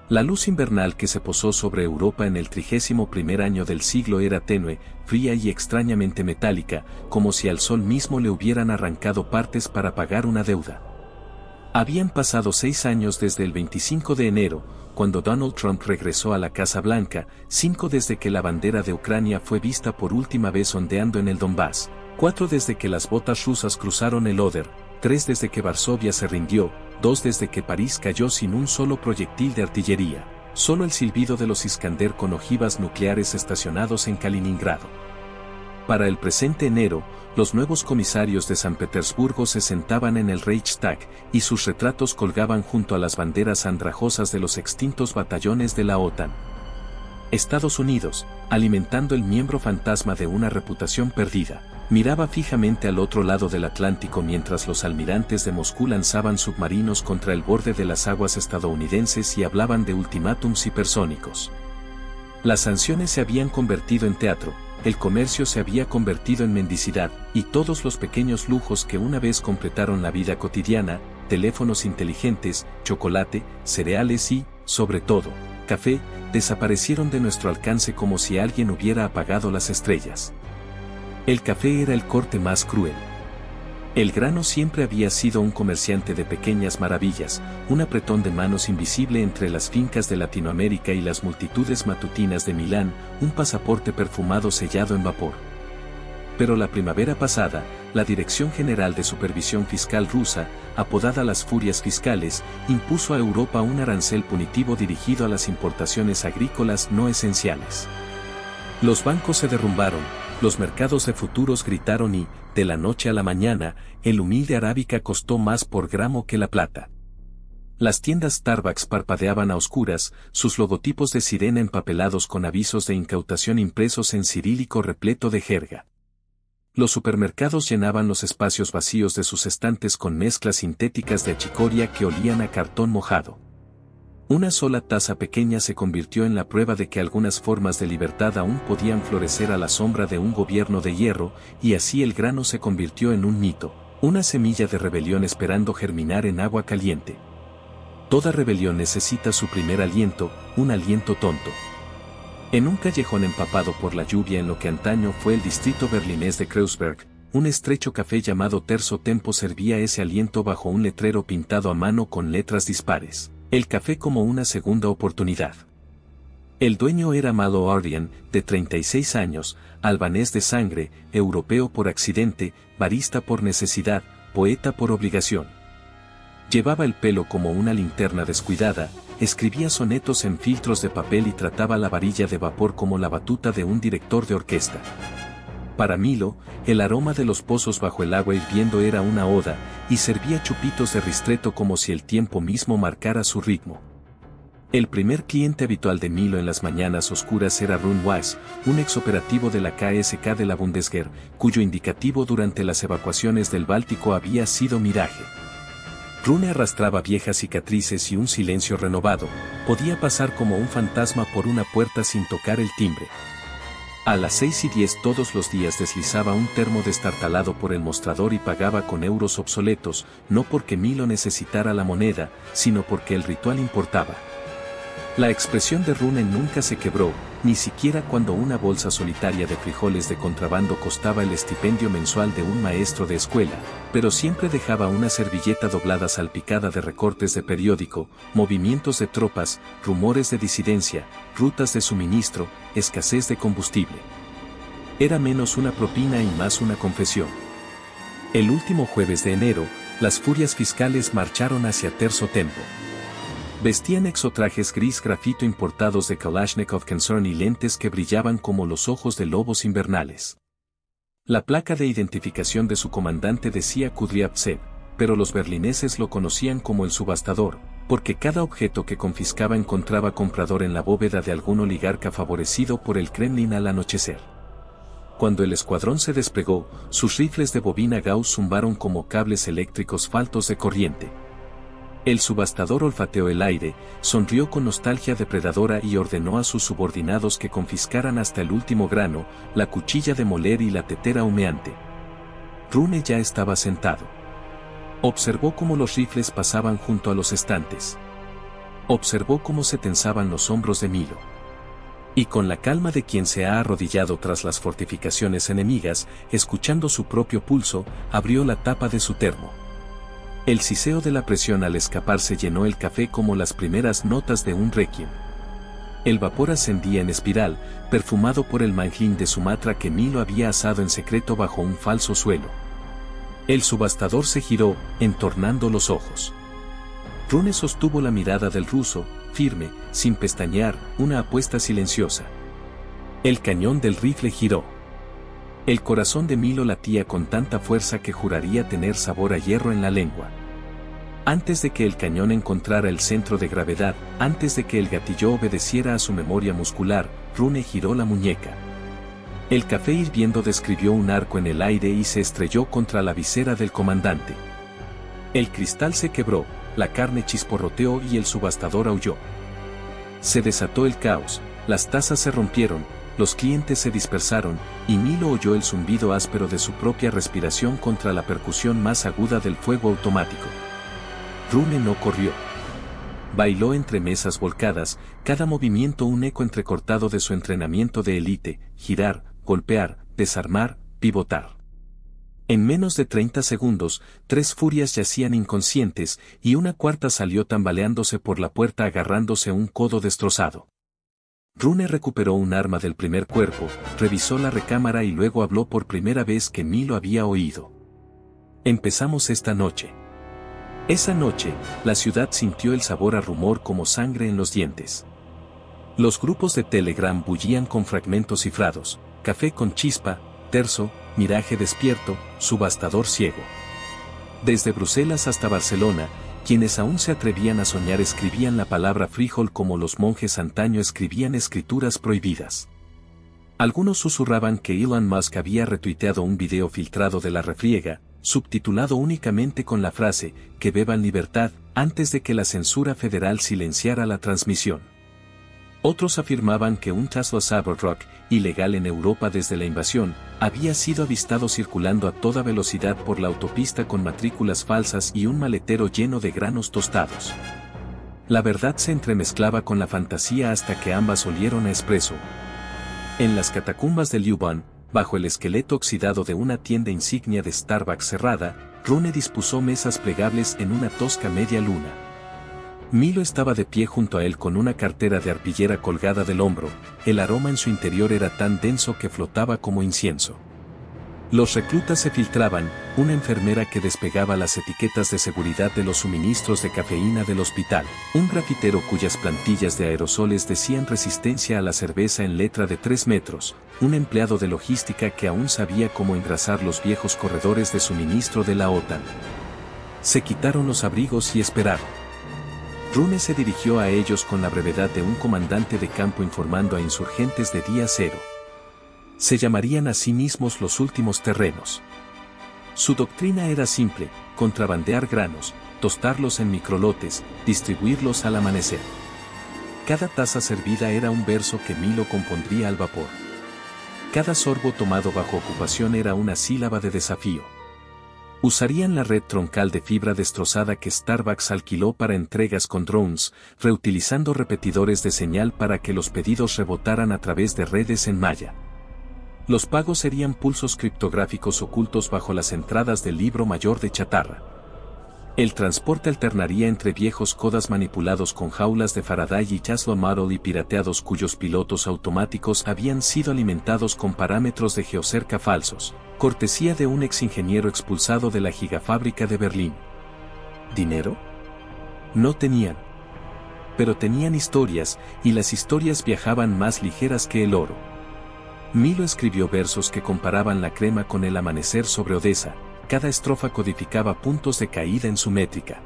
La luz invernal que se posó sobre Europa en el 31º año del siglo era tenue, fría y extrañamente metálica, como si al sol mismo le hubieran arrancado partes para pagar una deuda. Habían pasado 6 años desde el 25 de enero, cuando Donald Trump regresó a la Casa Blanca, 5 desde que la bandera de Ucrania fue vista por última vez ondeando en el Donbass, 4 desde que las botas rusas cruzaron el Oder, 3 desde que Varsovia se rindió, 2 desde que París cayó sin un solo proyectil de artillería, solo el silbido de los Iskander con ojivas nucleares estacionados en Kaliningrado. Para el presente enero, los nuevos comisarios de San Petersburgo se sentaban en el Reichstag, y sus retratos colgaban junto a las banderas andrajosas de los extintos batallones de la OTAN. Estados Unidos, alimentando el miembro fantasma de una reputación perdida, miraba fijamente al otro lado del Atlántico mientras los almirantes de Moscú lanzaban submarinos contra el borde de las aguas estadounidenses y hablaban de ultimátums hipersónicos. Las sanciones se habían convertido en teatro, el comercio se había convertido en mendicidad, y todos los pequeños lujos que una vez completaron la vida cotidiana, teléfonos inteligentes, chocolate, cereales y, sobre todo, café, desaparecieron de nuestro alcance como si alguien hubiera apagado las estrellas. El café era el corte más cruel. El grano siempre había sido un comerciante de pequeñas maravillas, un apretón de manos invisible entre las fincas de Latinoamérica y las multitudes matutinas de Milán, un pasaporte perfumado sellado en vapor. Pero la primavera pasada, la Dirección General de Supervisión Fiscal rusa, apodada las Furias Fiscales, impuso a Europa un arancel punitivo dirigido a las importaciones agrícolas no esenciales. Los bancos se derrumbaron, los mercados de futuros gritaron y, de la noche a la mañana, el humilde arábica costó más por gramo que la plata. Las tiendas Starbucks parpadeaban a oscuras, sus logotipos de sirena empapelados con avisos de incautación impresos en cirílico repleto de jerga. Los supermercados llenaban los espacios vacíos de sus estantes con mezclas sintéticas de achicoria que olían a cartón mojado. Una sola taza pequeña se convirtió en la prueba de que algunas formas de libertad aún podían florecer a la sombra de un gobierno de hierro, y así el grano se convirtió en un mito, una semilla de rebelión esperando germinar en agua caliente. Toda rebelión necesita su primer aliento, un aliento tonto. En un callejón empapado por la lluvia en lo que antaño fue el distrito berlinés de Kreuzberg, un estrecho café llamado Terzo Tempo servía ese aliento bajo un letrero pintado a mano con letras dispares. El café como una segunda oportunidad. El dueño era Malo Ardian, de 36 años, albanés de sangre, europeo por accidente, barista por necesidad, poeta por obligación. Llevaba el pelo como una linterna descuidada, escribía sonetos en filtros de papel y trataba la varilla de vapor como la batuta de un director de orquesta. Para Milo, el aroma de los pozos bajo el agua hirviendo era una oda, y servía chupitos de ristretto como si el tiempo mismo marcara su ritmo. El primer cliente habitual de Milo en las mañanas oscuras era Rune Weiss, un exoperativo de la KSK de la Bundeswehr, cuyo indicativo durante las evacuaciones del Báltico había sido miraje. Rune arrastraba viejas cicatrices y un silencio renovado, podía pasar como un fantasma por una puerta sin tocar el timbre. A las 6:10 todos los días deslizaba un termo destartalado por el mostrador y pagaba con euros obsoletos, no porque Milo necesitara la moneda, sino porque el ritual importaba. La expresión de Rune nunca se quebró, ni siquiera cuando una bolsa solitaria de frijoles de contrabando costaba el estipendio mensual de un maestro de escuela, pero siempre dejaba una servilleta doblada salpicada de recortes de periódico, movimientos de tropas, rumores de disidencia, rutas de suministro, escasez de combustible. Era menos una propina y más una confesión. El último jueves de enero, las furias fiscales marcharon hacia Terzo Tempo. Vestían exotrajes gris grafito importados de Kalashnikov Concern y lentes que brillaban como los ojos de lobos invernales. La placa de identificación de su comandante decía Kudryavtsev, pero los berlineses lo conocían como el subastador, porque cada objeto que confiscaba encontraba comprador en la bóveda de algún oligarca favorecido por el Kremlin al anochecer. Cuando el escuadrón se desplegó, sus rifles de bobina Gauss zumbaron como cables eléctricos faltos de corriente. El subastador olfateó el aire, sonrió con nostalgia depredadora y ordenó a sus subordinados que confiscaran hasta el último grano, la cuchilla de moler y la tetera humeante. Rune ya estaba sentado. Observó cómo los rifles pasaban junto a los estantes. Observó cómo se tensaban los hombros de Milo. Y con la calma de quien se ha arrodillado tras las fortificaciones enemigas, escuchando su propio pulso, abrió la tapa de su termo. El siseo de la presión al escaparse llenó el café como las primeras notas de un requiem. El vapor ascendía en espiral, perfumado por el manjín de Sumatra que Milo había asado en secreto bajo un falso suelo. El subastador se giró, entornando los ojos. Rune sostuvo la mirada del ruso, firme, sin pestañear, una apuesta silenciosa. El cañón del rifle giró. El corazón de Milo latía con tanta fuerza que juraría tener sabor a hierro en la lengua. Antes de que el cañón encontrara el centro de gravedad, antes de que el gatillo obedeciera a su memoria muscular, Rune giró la muñeca. El café hirviendo describió un arco en el aire y se estrelló contra la visera del comandante. El cristal se quebró, la carne chisporroteó y el subastador aulló. Se desató el caos, las tazas se rompieron, los clientes se dispersaron, y Milo oyó el zumbido áspero de su propia respiración contra la percusión más aguda del fuego automático. Rune no corrió. Bailó entre mesas volcadas, cada movimiento un eco entrecortado de su entrenamiento de élite, girar, golpear, desarmar, pivotar. En menos de 30 segundos, 3 furias yacían inconscientes, y una cuarta salió tambaleándose por la puerta agarrándose un codo destrozado. Rune recuperó un arma del primer cuerpo, revisó la recámara y luego habló por primera vez que Milo había oído. Empezamos esta noche. Esa noche, la ciudad sintió el sabor a rumor como sangre en los dientes. Los grupos de Telegram bullían con fragmentos cifrados, café con chispa, terzo, miraje despierto, subastador ciego. Desde Bruselas hasta Barcelona, quienes aún se atrevían a soñar escribían la palabra frijol como los monjes antaño escribían escrituras prohibidas. Algunos susurraban que Elon Musk había retuiteado un video filtrado de la refriega, subtitulado únicamente con la frase, que beban libertad, antes de que la censura federal silenciara la transmisión. Otros afirmaban que un Tesla Cybertruck, ilegal en Europa desde la invasión, había sido avistado circulando a toda velocidad por la autopista con matrículas falsas y un maletero lleno de granos tostados. La verdad se entremezclaba con la fantasía hasta que ambas olieron a espresso. En las catacumbas de Liuban, bajo el esqueleto oxidado de una tienda insignia de Starbucks cerrada, Rune dispuso mesas plegables en una tosca media luna. Milo estaba de pie junto a él con una cartera de arpillera colgada del hombro, el aroma en su interior era tan denso que flotaba como incienso. Los reclutas se filtraban, una enfermera que despegaba las etiquetas de seguridad de los suministros de cafeína del hospital, un grafitero cuyas plantillas de aerosoles decían resistencia a la cerveza en letra de 3 metros, un empleado de logística que aún sabía cómo engrasar los viejos corredores de suministro de la OTAN. Se quitaron los abrigos y esperaron. Rune se dirigió a ellos con la brevedad de un comandante de campo informando a insurgentes de día cero. Se llamarían a sí mismos los últimos terrenos. Su doctrina era simple, contrabandear granos, tostarlos en microlotes, distribuirlos al amanecer. Cada taza servida era un verso que Milo compondría al vapor. Cada sorbo tomado bajo ocupación era una sílaba de desafío. Usarían la red troncal de fibra destrozada que Starbucks alquiló para entregas con drones, reutilizando repetidores de señal para que los pedidos rebotaran a través de redes en malla. Los pagos serían pulsos criptográficos ocultos bajo las entradas del libro mayor de chatarra. El transporte alternaría entre viejos codas manipulados con jaulas de Faraday y Tesla Model y pirateados cuyos pilotos automáticos habían sido alimentados con parámetros de geocerca falsos, cortesía de un exingeniero expulsado de la gigafábrica de Berlín. ¿Dinero? No tenían. Pero tenían historias, y las historias viajaban más ligeras que el oro. Milo escribió versos que comparaban la crema con el amanecer sobre Odessa, cada estrofa codificaba puntos de caída en su métrica.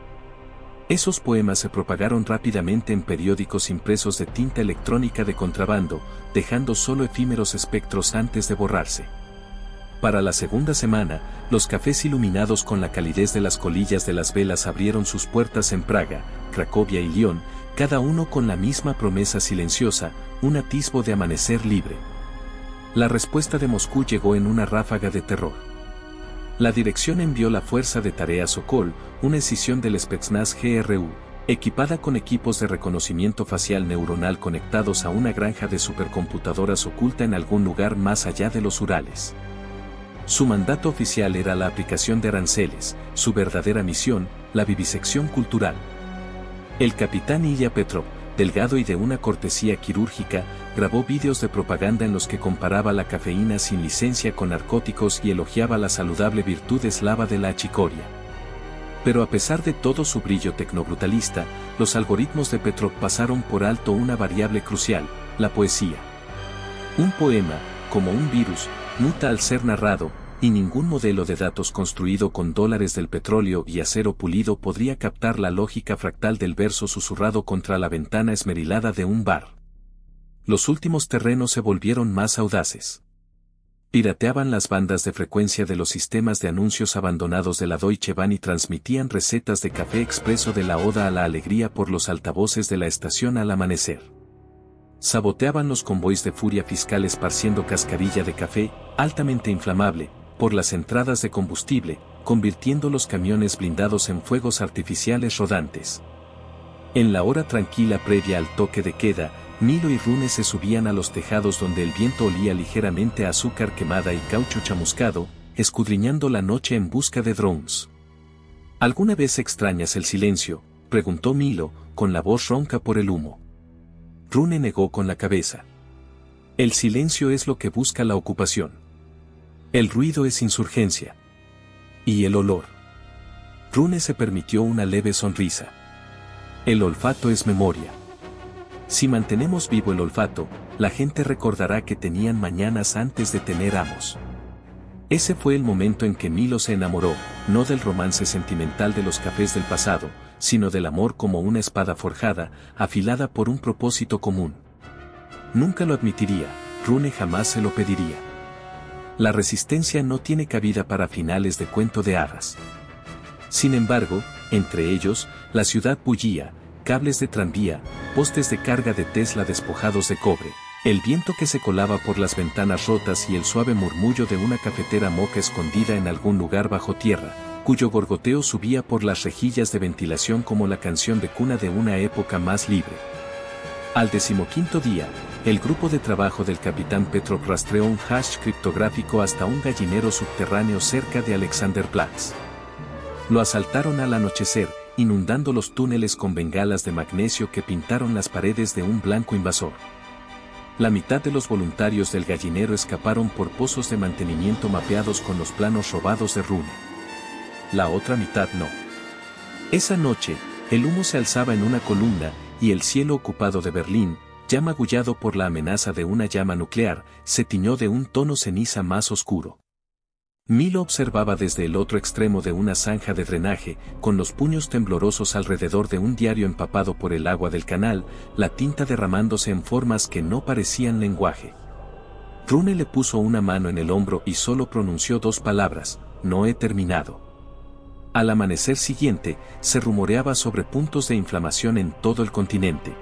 Esos poemas se propagaron rápidamente en periódicos impresos de tinta electrónica de contrabando, dejando solo efímeros espectros antes de borrarse. Para la segunda semana, los cafés iluminados con la calidez de las colillas de las velas abrieron sus puertas en Praga, Cracovia y Lyon, cada uno con la misma promesa silenciosa, un atisbo de amanecer libre. La respuesta de Moscú llegó en una ráfaga de terror. La dirección envió la Fuerza de Tarea Sokol, una escisión del Spetsnaz GRU, Equipada con equipos de reconocimiento facial neuronal conectados a una granja de supercomputadoras oculta en algún lugar más allá de los Urales. Su mandato oficial era la aplicación de aranceles, su verdadera misión, la vivisección cultural. El capitán Ilya Petrov, delgado y de una cortesía quirúrgica, grabó vídeos de propaganda en los que comparaba la cafeína sin licencia con narcóticos y elogiaba la saludable virtud eslava de la achicoria. Pero a pesar de todo su brillo tecnobrutalista, los algoritmos de Petrov pasaron por alto una variable crucial, la poesía. Un poema, como un virus, muta al ser narrado, y ningún modelo de datos construido con dólares del petróleo y acero pulido podría captar la lógica fractal del verso susurrado contra la ventana esmerilada de un bar. Los últimos terrenos se volvieron más audaces. Pirateaban las bandas de frecuencia de los sistemas de anuncios abandonados de la Deutsche Bahn y transmitían recetas de café expreso de la Oda a la Alegría por los altavoces de la estación al amanecer. Saboteaban los convoys de furia fiscal esparciendo cascarilla de café, altamente inflamable, por las entradas de combustible, convirtiendo los camiones blindados en fuegos artificiales rodantes. En la hora tranquila previa al toque de queda, Milo y Rune se subían a los tejados donde el viento olía ligeramente a azúcar quemada y caucho chamuscado, escudriñando la noche en busca de drones. ¿Alguna vez extrañas el silencio?, preguntó Milo, con la voz ronca por el humo. Rune negó con la cabeza. El silencio es lo que busca la ocupación. El ruido es insurgencia. ¿Y el olor? Rune se permitió una leve sonrisa. El olfato es memoria. Si mantenemos vivo el olfato, la gente recordará que tenían mañanas antes de tener amos. Ese fue el momento en que Milo se enamoró, no del romance sentimental de los cafés del pasado, sino del amor como una espada forjada, afilada por un propósito común. Nunca lo admitiría, Rune jamás se lo pediría. La resistencia no tiene cabida para finales de cuento de hadas. Sin embargo, entre ellos, la ciudad bullía, cables de tranvía, postes de carga de Tesla despojados de cobre, el viento que se colaba por las ventanas rotas y el suave murmullo de una cafetera moca escondida en algún lugar bajo tierra, cuyo gorgoteo subía por las rejillas de ventilación como la canción de cuna de una época más libre. Al 15º día, el grupo de trabajo del capitán Petrov rastreó un hash criptográfico hasta un gallinero subterráneo cerca de Alexanderplatz. Lo asaltaron al anochecer, inundando los túneles con bengalas de magnesio que pintaron las paredes de un blanco invasor. La mitad de los voluntarios del gallinero escaparon por pozos de mantenimiento mapeados con los planos robados de Rune. La otra mitad no. Esa noche, el humo se alzaba en una columna, y el cielo ocupado de Berlín, ya magullado por la amenaza de una llama nuclear, se tiñó de un tono ceniza más oscuro. Milo observaba desde el otro extremo de una zanja de drenaje, con los puños temblorosos alrededor de un diario empapado por el agua del canal, la tinta derramándose en formas que no parecían lenguaje. Rune le puso una mano en el hombro y solo pronunció dos palabras: no he terminado. Al amanecer siguiente, se rumoreaba sobre puntos de inflamación en todo el continente.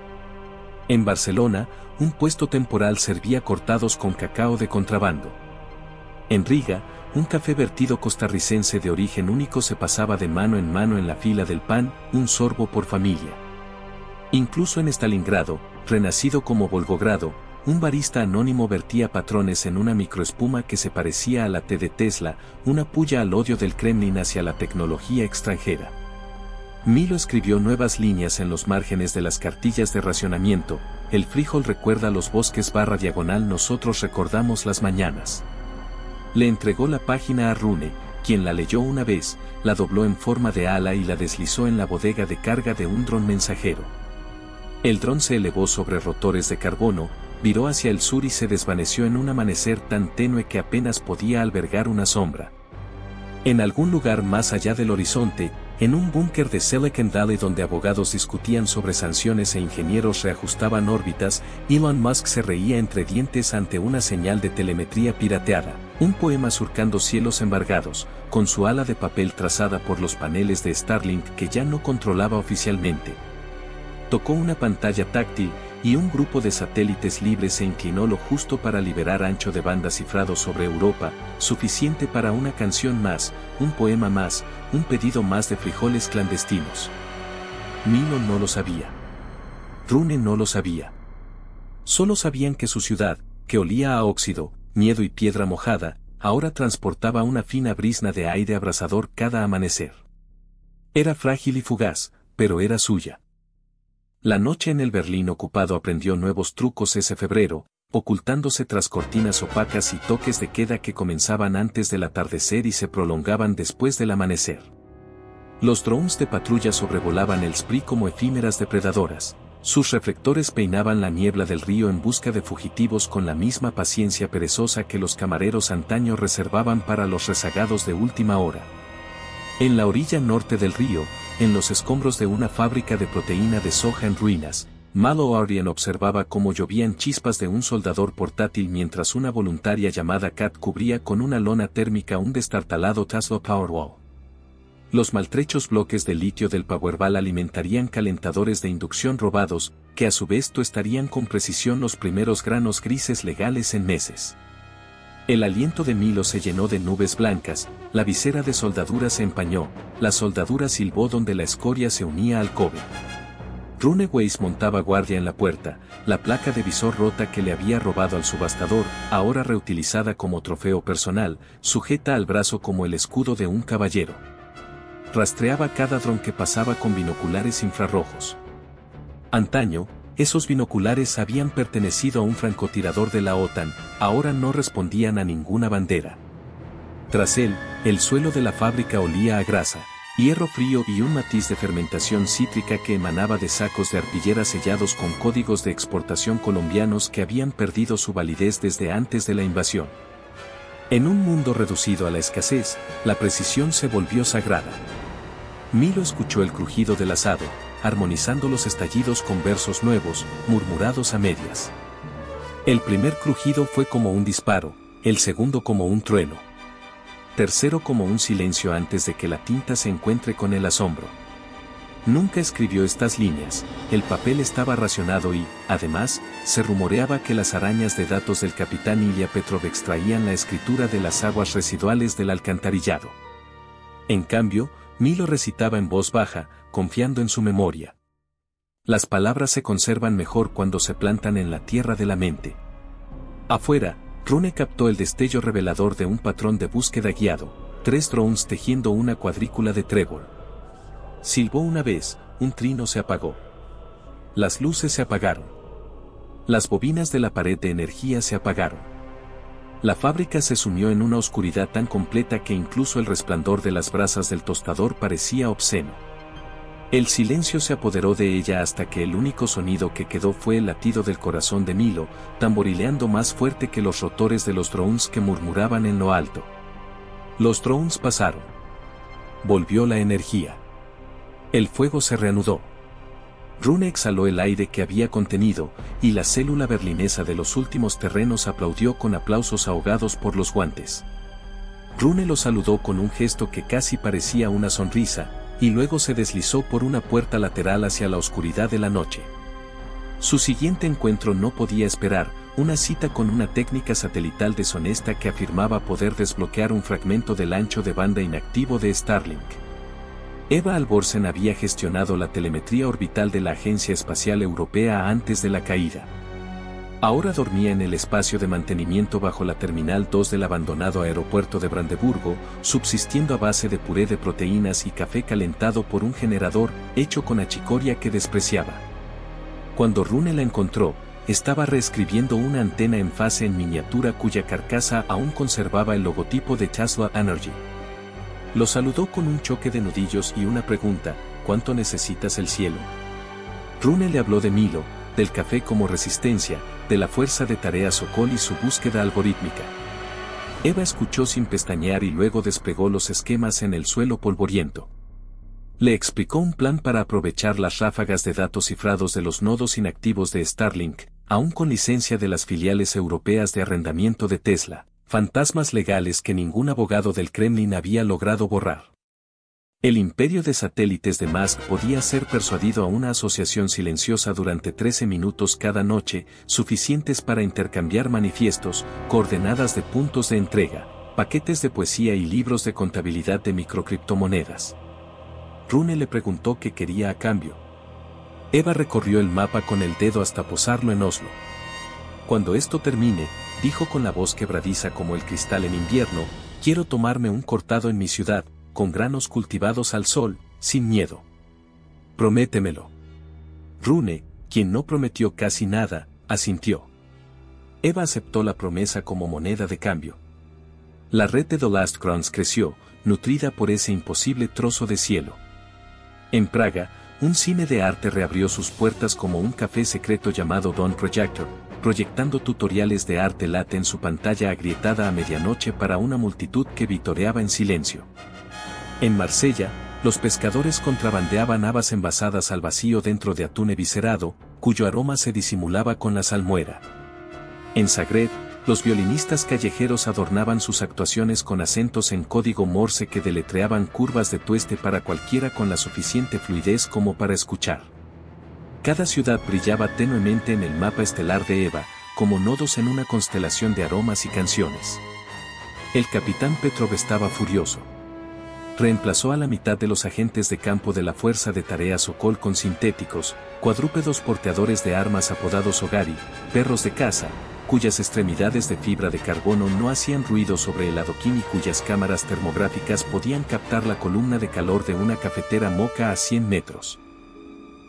En Barcelona, un puesto temporal servía cortados con cacao de contrabando. En Riga, un café vertido costarricense de origen único se pasaba de mano en la fila del pan, un sorbo por familia. Incluso en Stalingrado, renacido como Volgogrado, un barista anónimo vertía patrones en una microespuma que se parecía a la T de Tesla, una puya al odio del Kremlin hacia la tecnología extranjera. Milo escribió nuevas líneas en los márgenes de las cartillas de racionamiento: el frijol recuerda los bosques /diagonal nosotros recordamos las mañanas. Le entregó la página a Rune, quien la leyó una vez, la dobló en forma de ala y la deslizó en la bodega de carga de un dron mensajero. El dron se elevó sobre rotores de carbono, viró hacia el sur y se desvaneció en un amanecer tan tenue que apenas podía albergar una sombra. En algún lugar más allá del horizonte, en un búnker de Silicon Valley donde abogados discutían sobre sanciones e ingenieros reajustaban órbitas, Elon Musk se reía entre dientes ante una señal de telemetría pirateada, un poema surcando cielos embargados, con su ala de papel trazada por los paneles de Starlink que ya no controlaba oficialmente. Tocó una pantalla táctil, y un grupo de satélites libres se inclinó lo justo para liberar ancho de banda cifrado sobre Europa, suficiente para una canción más, un poema más, un pedido más de frijoles clandestinos. Milo no lo sabía. Rune no lo sabía. Solo sabían que su ciudad, que olía a óxido, miedo y piedra mojada, ahora transportaba una fina brisna de aire abrasador cada amanecer. Era frágil y fugaz, pero era suya. La noche en el Berlín ocupado aprendió nuevos trucos ese febrero, ocultándose tras cortinas opacas y toques de queda que comenzaban antes del atardecer y se prolongaban después del amanecer. Los drones de patrulla sobrevolaban el Spree como efímeras depredadoras. Sus reflectores peinaban la niebla del río en busca de fugitivos con la misma paciencia perezosa que los camareros antaño reservaban para los rezagados de última hora. En la orilla norte del río, en los escombros de una fábrica de proteína de soja en ruinas, Malo Ardian observaba cómo llovían chispas de un soldador portátil mientras una voluntaria llamada Kat cubría con una lona térmica un destartalado Tesla Powerwall. Los maltrechos bloques de litio del Powerball alimentarían calentadores de inducción robados, que a su vez tostarían con precisión los primeros granos grises legales en meses. El aliento de Milo se llenó de nubes blancas, la visera de soldadura se empañó, la soldadura silbó donde la escoria se unía al cobre. Rune Weiss montaba guardia en la puerta, la placa de visor rota que le había robado al subastador, ahora reutilizada como trofeo personal, sujeta al brazo como el escudo de un caballero. Rastreaba cada dron que pasaba con binoculares infrarrojos. Antaño, esos binoculares habían pertenecido a un francotirador de la OTAN, ahora no respondían a ninguna bandera. Tras él, el suelo de la fábrica olía a grasa, hierro frío y un matiz de fermentación cítrica que emanaba de sacos de arpillera sellados con códigos de exportación colombianos que habían perdido su validez desde antes de la invasión. En un mundo reducido a la escasez, la precisión se volvió sagrada. Milo escuchó el crujido del asado, armonizando los estallidos con versos nuevos, murmurados a medias. El primer crujido fue como un disparo, el segundo como un trueno. Tercero como un silencio antes de que la tinta se encuentre con el asombro. Nunca escribió estas líneas, el papel estaba racionado y, además, se rumoreaba que las arañas de datos del capitán Ilya Petrov extraían la escritura de las aguas residuales del alcantarillado. En cambio, Milo recitaba en voz baja, confiando en su memoria. Las palabras se conservan mejor cuando se plantan en la tierra de la mente. Afuera, Rune captó el destello revelador de un patrón de búsqueda guiado, 3 drones tejiendo una cuadrícula de trébol. Silbó una vez, un trino se apagó. Las luces se apagaron. Las bobinas de la pared de energía se apagaron. La fábrica se sumió en una oscuridad tan completa que incluso el resplandor de las brasas del tostador parecía obsceno. El silencio se apoderó de ella hasta que el único sonido que quedó fue el latido del corazón de Milo, tamborileando más fuerte que los rotores de los drones que murmuraban en lo alto. Los drones pasaron. Volvió la energía. El fuego se reanudó. Rune exhaló el aire que había contenido, y la célula berlinesa de los últimos terrenos aplaudió con aplausos ahogados por los guantes. Rune lo saludó con un gesto que casi parecía una sonrisa, y luego se deslizó por una puerta lateral hacia la oscuridad de la noche. Su siguiente encuentro no podía esperar, una cita con una técnica satelital deshonesta que afirmaba poder desbloquear un fragmento del ancho de banda inactivo de Starlink. Eva Alborsen había gestionado la telemetría orbital de la Agencia Espacial Europea antes de la caída. Ahora dormía en el espacio de mantenimiento bajo la Terminal 2 del abandonado aeropuerto de Brandeburgo, subsistiendo a base de puré de proteínas y café calentado por un generador hecho con achicoria que despreciaba. Cuando Rune la encontró, estaba reescribiendo una antena en fase en miniatura cuya carcasa aún conservaba el logotipo de Tesla Energy. Lo saludó con un choque de nudillos y una pregunta: ¿cuánto necesitas el cielo? Rune le habló de Milo, del café como resistencia, de la fuerza de tarea Sokol y su búsqueda algorítmica. Eva escuchó sin pestañear y luego desplegó los esquemas en el suelo polvoriento. Le explicó un plan para aprovechar las ráfagas de datos cifrados de los nodos inactivos de Starlink, aún con licencia de las filiales europeas de arrendamiento de Tesla. Fantasmas legales que ningún abogado del Kremlin había logrado borrar. El imperio de satélites de Musk podía ser persuadido a una asociación silenciosa durante 13 minutos cada noche, suficientes para intercambiar manifiestos, coordenadas de puntos de entrega, paquetes de poesía y libros de contabilidad de microcriptomonedas. Rune le preguntó qué quería a cambio. Eva recorrió el mapa con el dedo hasta posarlo en Oslo. Cuando esto termine, dijo con la voz quebradiza como el cristal en invierno, quiero tomarme un cortado en mi ciudad, con granos cultivados al sol, sin miedo. Prométemelo. Rune, quien no prometió casi nada, asintió. Eva aceptó la promesa como moneda de cambio. La red de The Last Crowns creció, nutrida por ese imposible trozo de cielo. En Praga, un cine de arte reabrió sus puertas como un café secreto llamado Dawn Projector, proyectando tutoriales de arte late en su pantalla agrietada a medianoche para una multitud que vitoreaba en silencio. En Marsella, los pescadores contrabandeaban habas envasadas al vacío dentro de atún eviscerado, cuyo aroma se disimulaba con la salmuera. En Zagreb, los violinistas callejeros adornaban sus actuaciones con acentos en código Morse que deletreaban curvas de tueste para cualquiera con la suficiente fluidez como para escuchar. Cada ciudad brillaba tenuemente en el mapa estelar de Eva, como nodos en una constelación de aromas y canciones. El capitán Petrov estaba furioso. Reemplazó a la mitad de los agentes de campo de la Fuerza de Tarea Sokol con sintéticos, cuadrúpedos porteadores de armas apodados Ogari, perros de caza, cuyas extremidades de fibra de carbono no hacían ruido sobre el adoquín y cuyas cámaras termográficas podían captar la columna de calor de una cafetera moca a 100 metros.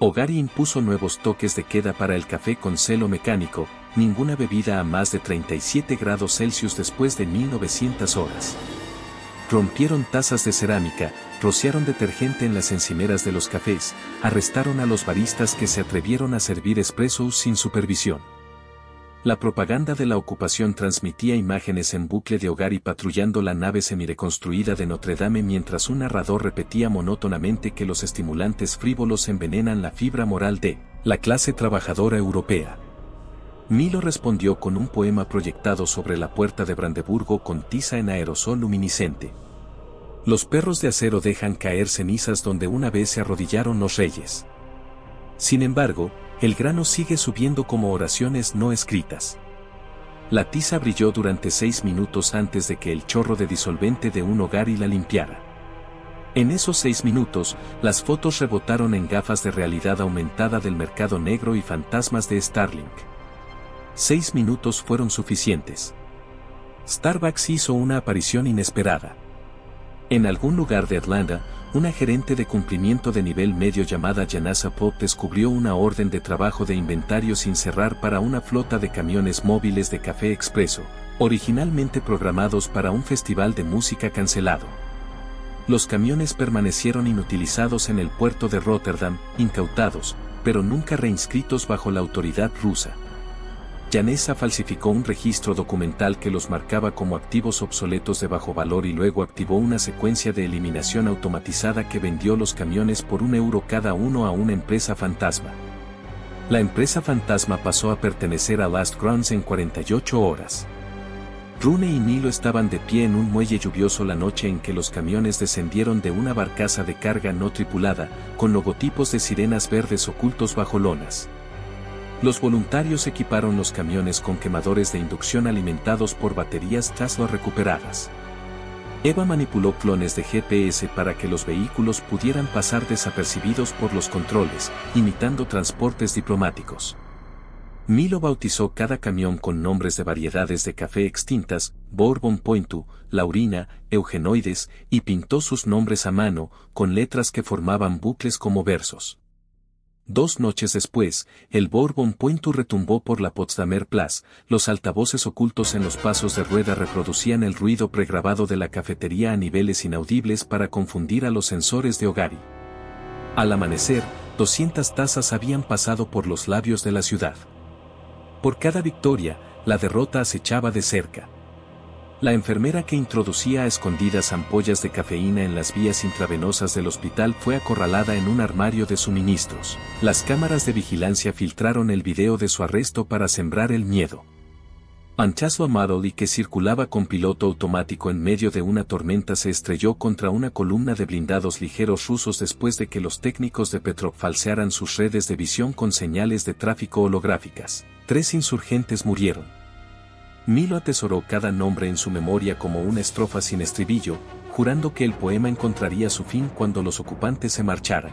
Ogari impuso nuevos toques de queda para el café con celo mecánico, ninguna bebida a más de 37 grados Celsius después de 1900 horas. Rompieron tazas de cerámica, rociaron detergente en las encimeras de los cafés, arrestaron a los baristas que se atrevieron a servir espressos sin supervisión. La propaganda de la ocupación transmitía imágenes en bucle de Ogari patrullando la nave semireconstruida de Notre Dame mientras un narrador repetía monótonamente que los estimulantes frívolos envenenan la fibra moral de la clase trabajadora europea. Milo respondió con un poema proyectado sobre la puerta de Brandeburgo con tiza en aerosol luminiscente. Los perros de acero dejan caer cenizas donde una vez se arrodillaron los reyes. Sin embargo, el grano sigue subiendo como oraciones no escritas. La tiza brilló durante 6 minutos antes de que el chorro de disolvente de un Ogari la limpiara. En esos 6 minutos, las fotos rebotaron en gafas de realidad aumentada del mercado negro y fantasmas de Starlink. 6 minutos fueron suficientes. Starbucks hizo una aparición inesperada. En algún lugar de Atlanta, una gerente de cumplimiento de nivel medio llamada Janasa Pop descubrió una orden de trabajo de inventario sin cerrar para una flota de camiones móviles de café expreso, originalmente programados para un festival de música cancelado. Los camiones permanecieron inutilizados en el puerto de Rotterdam, incautados, pero nunca reinscritos bajo la autoridad rusa. Janesa falsificó un registro documental que los marcaba como activos obsoletos de bajo valor y luego activó una secuencia de eliminación automatizada que vendió los camiones por €1 cada uno a una empresa fantasma. La empresa fantasma pasó a pertenecer a Last Crowns en 48 horas. Rune y Milo estaban de pie en un muelle lluvioso la noche en que los camiones descendieron de una barcaza de carga no tripulada, con logotipos de sirenas verdes ocultos bajo lonas. Los voluntarios equiparon los camiones con quemadores de inducción alimentados por baterías Tesla recuperadas. Eva manipuló clones de GPS para que los vehículos pudieran pasar desapercibidos por los controles, imitando transportes diplomáticos. Milo bautizó cada camión con nombres de variedades de café extintas, Bourbon Pointu, Laurina, Eugenoides, y pintó sus nombres a mano, con letras que formaban bucles como versos. 2 noches después, el Bourbon Pointu retumbó por la Potsdamer Platz, los altavoces ocultos en los pasos de rueda reproducían el ruido pregrabado de la cafetería a niveles inaudibles para confundir a los sensores de Ogari. Al amanecer, 200 tazas habían pasado por los labios de la ciudad. Por cada victoria, la derrota acechaba de cerca. La enfermera que introducía a escondidas ampollas de cafeína en las vías intravenosas del hospital fue acorralada en un armario de suministros. Las cámaras de vigilancia filtraron el video de su arresto para sembrar el miedo. Anchaslo Madoli, que circulaba con piloto automático en medio de una tormenta, se estrelló contra una columna de blindados ligeros rusos después de que los técnicos de Petrov falsearan sus redes de visión con señales de tráfico holográficas. 3 insurgentes murieron. Milo atesoró cada nombre en su memoria como una estrofa sin estribillo, jurando que el poema encontraría su fin cuando los ocupantes se marcharan.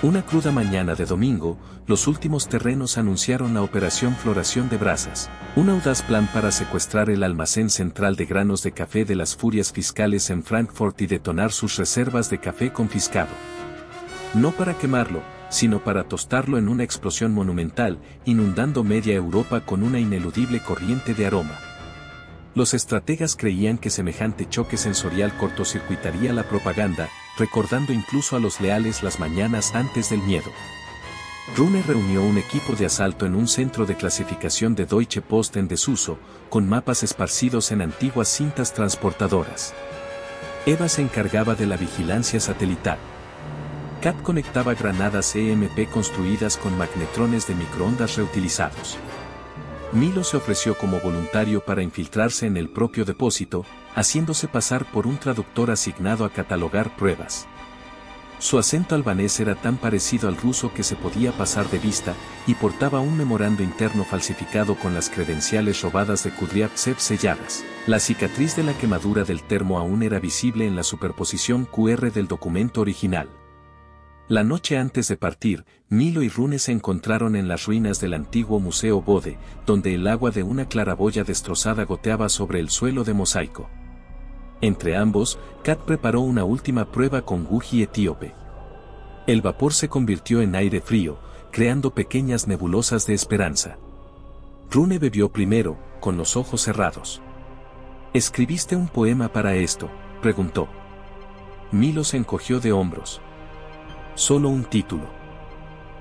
Una cruda mañana de domingo, los últimos terrenos anunciaron la operación Floración de Brasas, un audaz plan para secuestrar el almacén central de granos de café de las furias fiscales en Frankfurt y detonar sus reservas de café confiscado. No para quemarlo, sino para tostarlo en una explosión monumental, inundando media Europa con una ineludible corriente de aroma. Los estrategas creían que semejante choque sensorial cortocircuitaría la propaganda, recordando incluso a los leales las mañanas antes del miedo. Rune reunió un equipo de asalto en un centro de clasificación de Deutsche Post en desuso, con mapas esparcidos en antiguas cintas transportadoras. Eva se encargaba de la vigilancia satelital. Kat conectaba granadas EMP construidas con magnetrones de microondas reutilizados. Milo se ofreció como voluntario para infiltrarse en el propio depósito, haciéndose pasar por un traductor asignado a catalogar pruebas. Su acento albanés era tan parecido al ruso que se podía pasar de vista, y portaba un memorando interno falsificado con las credenciales robadas de Kudryavtsev selladas. La cicatriz de la quemadura del termo aún era visible en la superposición QR del documento original. La noche antes de partir, Milo y Rune se encontraron en las ruinas del antiguo Museo Bode, donde el agua de una claraboya destrozada goteaba sobre el suelo de mosaico. Entre ambos, Kat preparó una última prueba con Guji etíope. El vapor se convirtió en aire frío, creando pequeñas nebulosas de esperanza. Rune bebió primero, con los ojos cerrados. ¿Escribiste un poema para esto?, preguntó. Milo se encogió de hombros. Solo un título.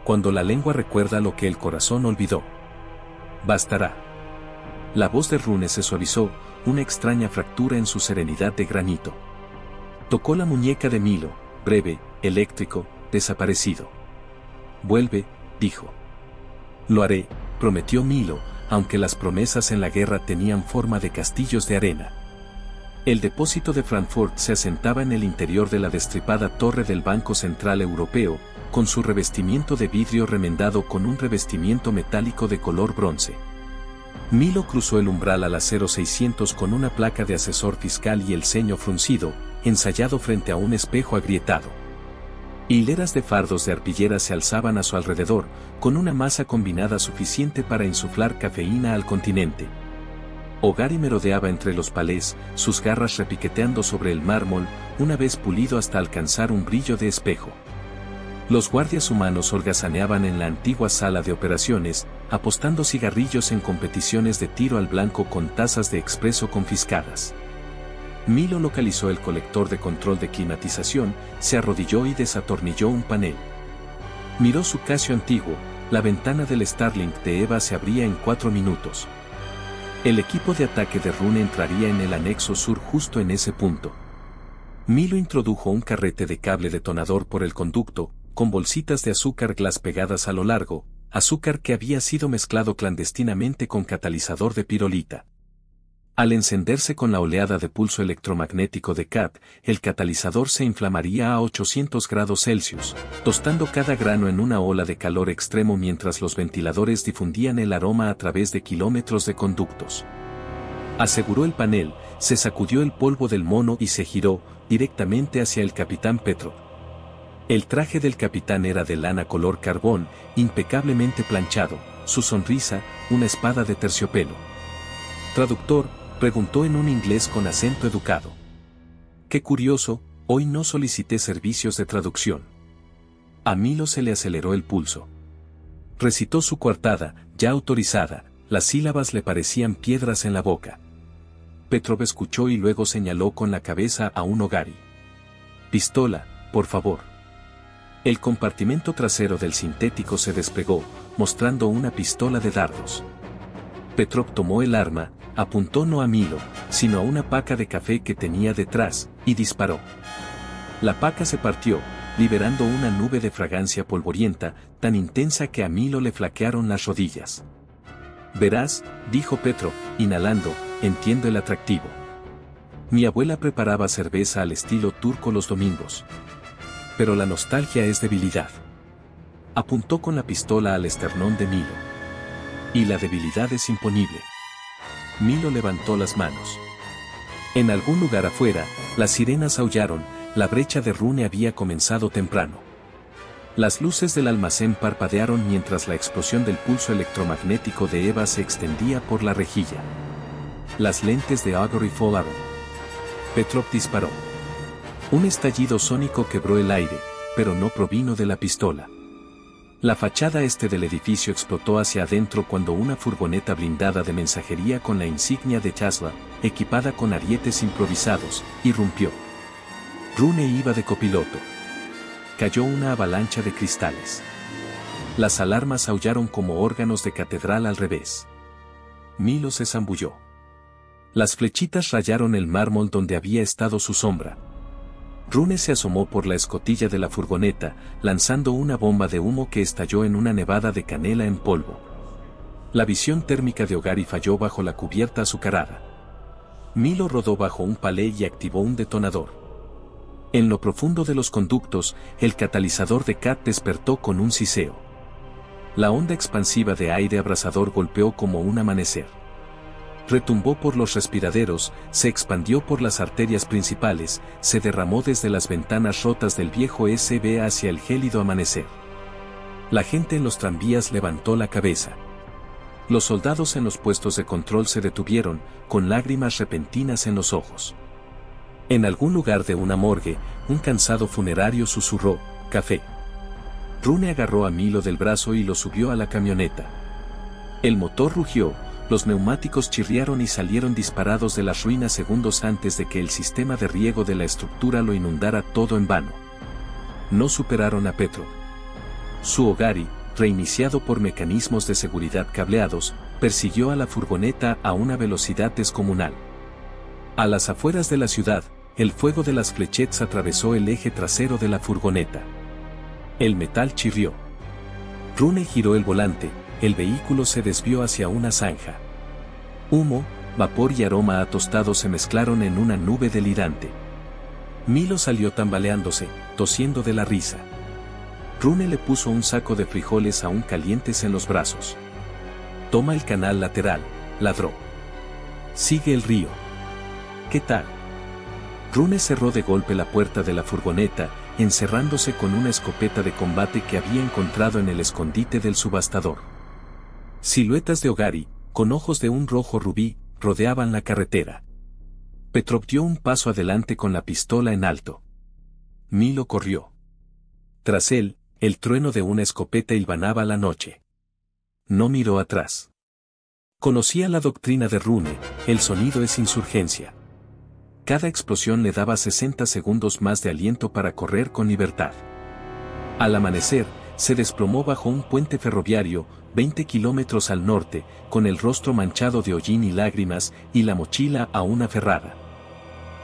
Cuando la lengua recuerda lo que el corazón olvidó. Bastará. La voz de Rune se suavizó, una extraña fractura en su serenidad de granito. Tocó la muñeca de Milo, breve, eléctrico, desaparecido. Vuelve, dijo. Lo haré, prometió Milo, aunque las promesas en la guerra tenían forma de castillos de arena. El depósito de Frankfurt se asentaba en el interior de la destripada torre del Banco Central Europeo, con su revestimiento de vidrio remendado con un revestimiento metálico de color bronce. Milo cruzó el umbral al acero 600 con una placa de asesor fiscal y el ceño fruncido, ensayado frente a un espejo agrietado. Hileras de fardos de arpillera se alzaban a su alrededor, con una masa combinada suficiente para insuflar cafeína al continente. Ogari merodeaba entre los palés, sus garras repiqueteando sobre el mármol, una vez pulido hasta alcanzar un brillo de espejo. Los guardias humanos holgazaneaban en la antigua sala de operaciones, apostando cigarrillos en competiciones de tiro al blanco con tazas de expreso confiscadas. Milo localizó el colector de control de climatización, se arrodilló y desatornilló un panel. Miró su Casio antiguo, la ventana del Starlink de Eva se abría en 4 minutos. El equipo de ataque de Rune entraría en el anexo sur justo en ese punto. Milo introdujo un carrete de cable detonador por el conducto, con bolsitas de azúcar glass pegadas a lo largo, azúcar que había sido mezclado clandestinamente con catalizador de pirolita. Al encenderse con la oleada de pulso electromagnético de Kat, el catalizador se inflamaría a 800 grados Celsius, tostando cada grano en una ola de calor extremo mientras los ventiladores difundían el aroma a través de kilómetros de conductos. Aseguró el panel, se sacudió el polvo del mono y se giró, directamente hacia el capitán Petrov. El traje del capitán era de lana color carbón, impecablemente planchado, su sonrisa, una espada de terciopelo. Traductor, preguntó en un inglés con acento educado. Qué curioso, hoy no solicité servicios de traducción. A Milo se le aceleró el pulso. Recitó su coartada, ya autorizada, las sílabas le parecían piedras en la boca. Petrov escuchó y luego señaló con la cabeza a un Ogari. Pistola, por favor. El compartimento trasero del sintético se despegó, mostrando una pistola de dardos. Petrov tomó el arma, apuntó no a Milo, sino a una paca de café que tenía detrás, y disparó. La paca se partió, liberando una nube de fragancia polvorienta, tan intensa que a Milo le flaquearon las rodillas. Verás, dijo Petrov, inhalando, entiendo el atractivo. Mi abuela preparaba cerveza al estilo turco los domingos. Pero la nostalgia es debilidad. Apuntó con la pistola al esternón de Milo. Y la debilidad es imponible. Milo levantó las manos. En algún lugar afuera, las sirenas aullaron, la brecha de Rune había comenzado temprano. Las luces del almacén parpadearon mientras la explosión del pulso electromagnético de Eva se extendía por la rejilla. Las lentes de Augury volaron. Petrov disparó. Un estallido sónico quebró el aire, pero no provino de la pistola. La fachada este del edificio explotó hacia adentro cuando una furgoneta blindada de mensajería con la insignia de Tesla, equipada con arietes improvisados, irrumpió. Rune iba de copiloto. Cayó una avalancha de cristales. Las alarmas aullaron como órganos de catedral al revés. Milo se zambulló. Las flechitas rayaron el mármol donde había estado su sombra. Rune se asomó por la escotilla de la furgoneta, lanzando una bomba de humo que estalló en una nevada de canela en polvo. La visión térmica de Ogari falló bajo la cubierta azucarada. Milo rodó bajo un palé y activó un detonador. En lo profundo de los conductos, el catalizador de Cat despertó con un siseo. La onda expansiva de aire abrasador golpeó como un amanecer. Retumbó por los respiraderos, se expandió por las arterias principales, se derramó desde las ventanas rotas del viejo SB hacia el gélido amanecer. La gente en los tranvías levantó la cabeza. Los soldados en los puestos de control se detuvieron, con lágrimas repentinas en los ojos. En algún lugar de una morgue, un cansado funerario susurró, «Café». Rune agarró a Milo del brazo y lo subió a la camioneta. El motor rugió, los neumáticos chirriaron y salieron disparados de las ruinas segundos antes de que el sistema de riego de la estructura lo inundara todo en vano. No superaron a Petrov. Su Ogari, reiniciado por mecanismos de seguridad cableados, persiguió a la furgoneta a una velocidad descomunal. A las afueras de la ciudad, el fuego de las flechettes atravesó el eje trasero de la furgoneta. El metal chirrió. Rune giró el volante, el vehículo se desvió hacia una zanja. Humo, vapor y aroma a tostado se mezclaron en una nube delirante. Milo salió tambaleándose, tosiendo de la risa. Rune le puso un saco de frijoles aún calientes en los brazos. «Toma el canal lateral», ladró. «Sigue el río». «¿Qué tal?». Rune cerró de golpe la puerta de la furgoneta, encerrándose con una escopeta de combate que había encontrado en el escondite del subastador. Siluetas de Ogari, con ojos de un rojo rubí, rodeaban la carretera. Petrov dio un paso adelante con la pistola en alto. Milo corrió. Tras él, el trueno de una escopeta hilvanaba la noche. No miró atrás. Conocía la doctrina de Rune, el sonido es insurgencia. Cada explosión le daba 60 segundos más de aliento para correr con libertad. Al amanecer, se desplomó bajo un puente ferroviario, 20 kilómetros al norte, con el rostro manchado de hollín y lágrimas, y la mochila aún aferrada.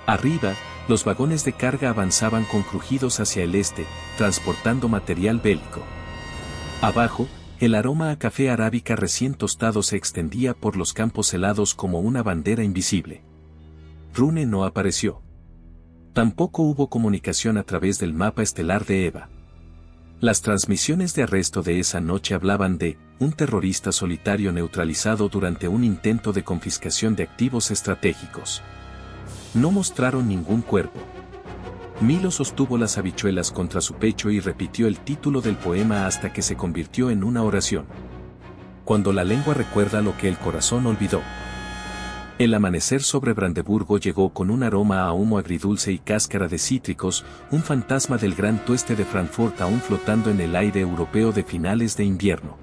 Arriba, los vagones de carga avanzaban con crujidos hacia el este, transportando material bélico. Abajo, el aroma a café arábica recién tostado se extendía por los campos helados como una bandera invisible. Rune no apareció. Tampoco hubo comunicación a través del mapa estelar de Eva. Las transmisiones de arresto de esa noche hablaban de un terrorista solitario neutralizado durante un intento de confiscación de activos estratégicos. No mostraron ningún cuerpo. Milo sostuvo las habichuelas contra su pecho y repitió el título del poema hasta que se convirtió en una oración. Cuando la lengua recuerda lo que el corazón olvidó. El amanecer sobre Brandeburgo llegó con un aroma a humo agridulce y cáscara de cítricos, un fantasma del gran tueste de Frankfurt aún flotando en el aire europeo de finales de invierno.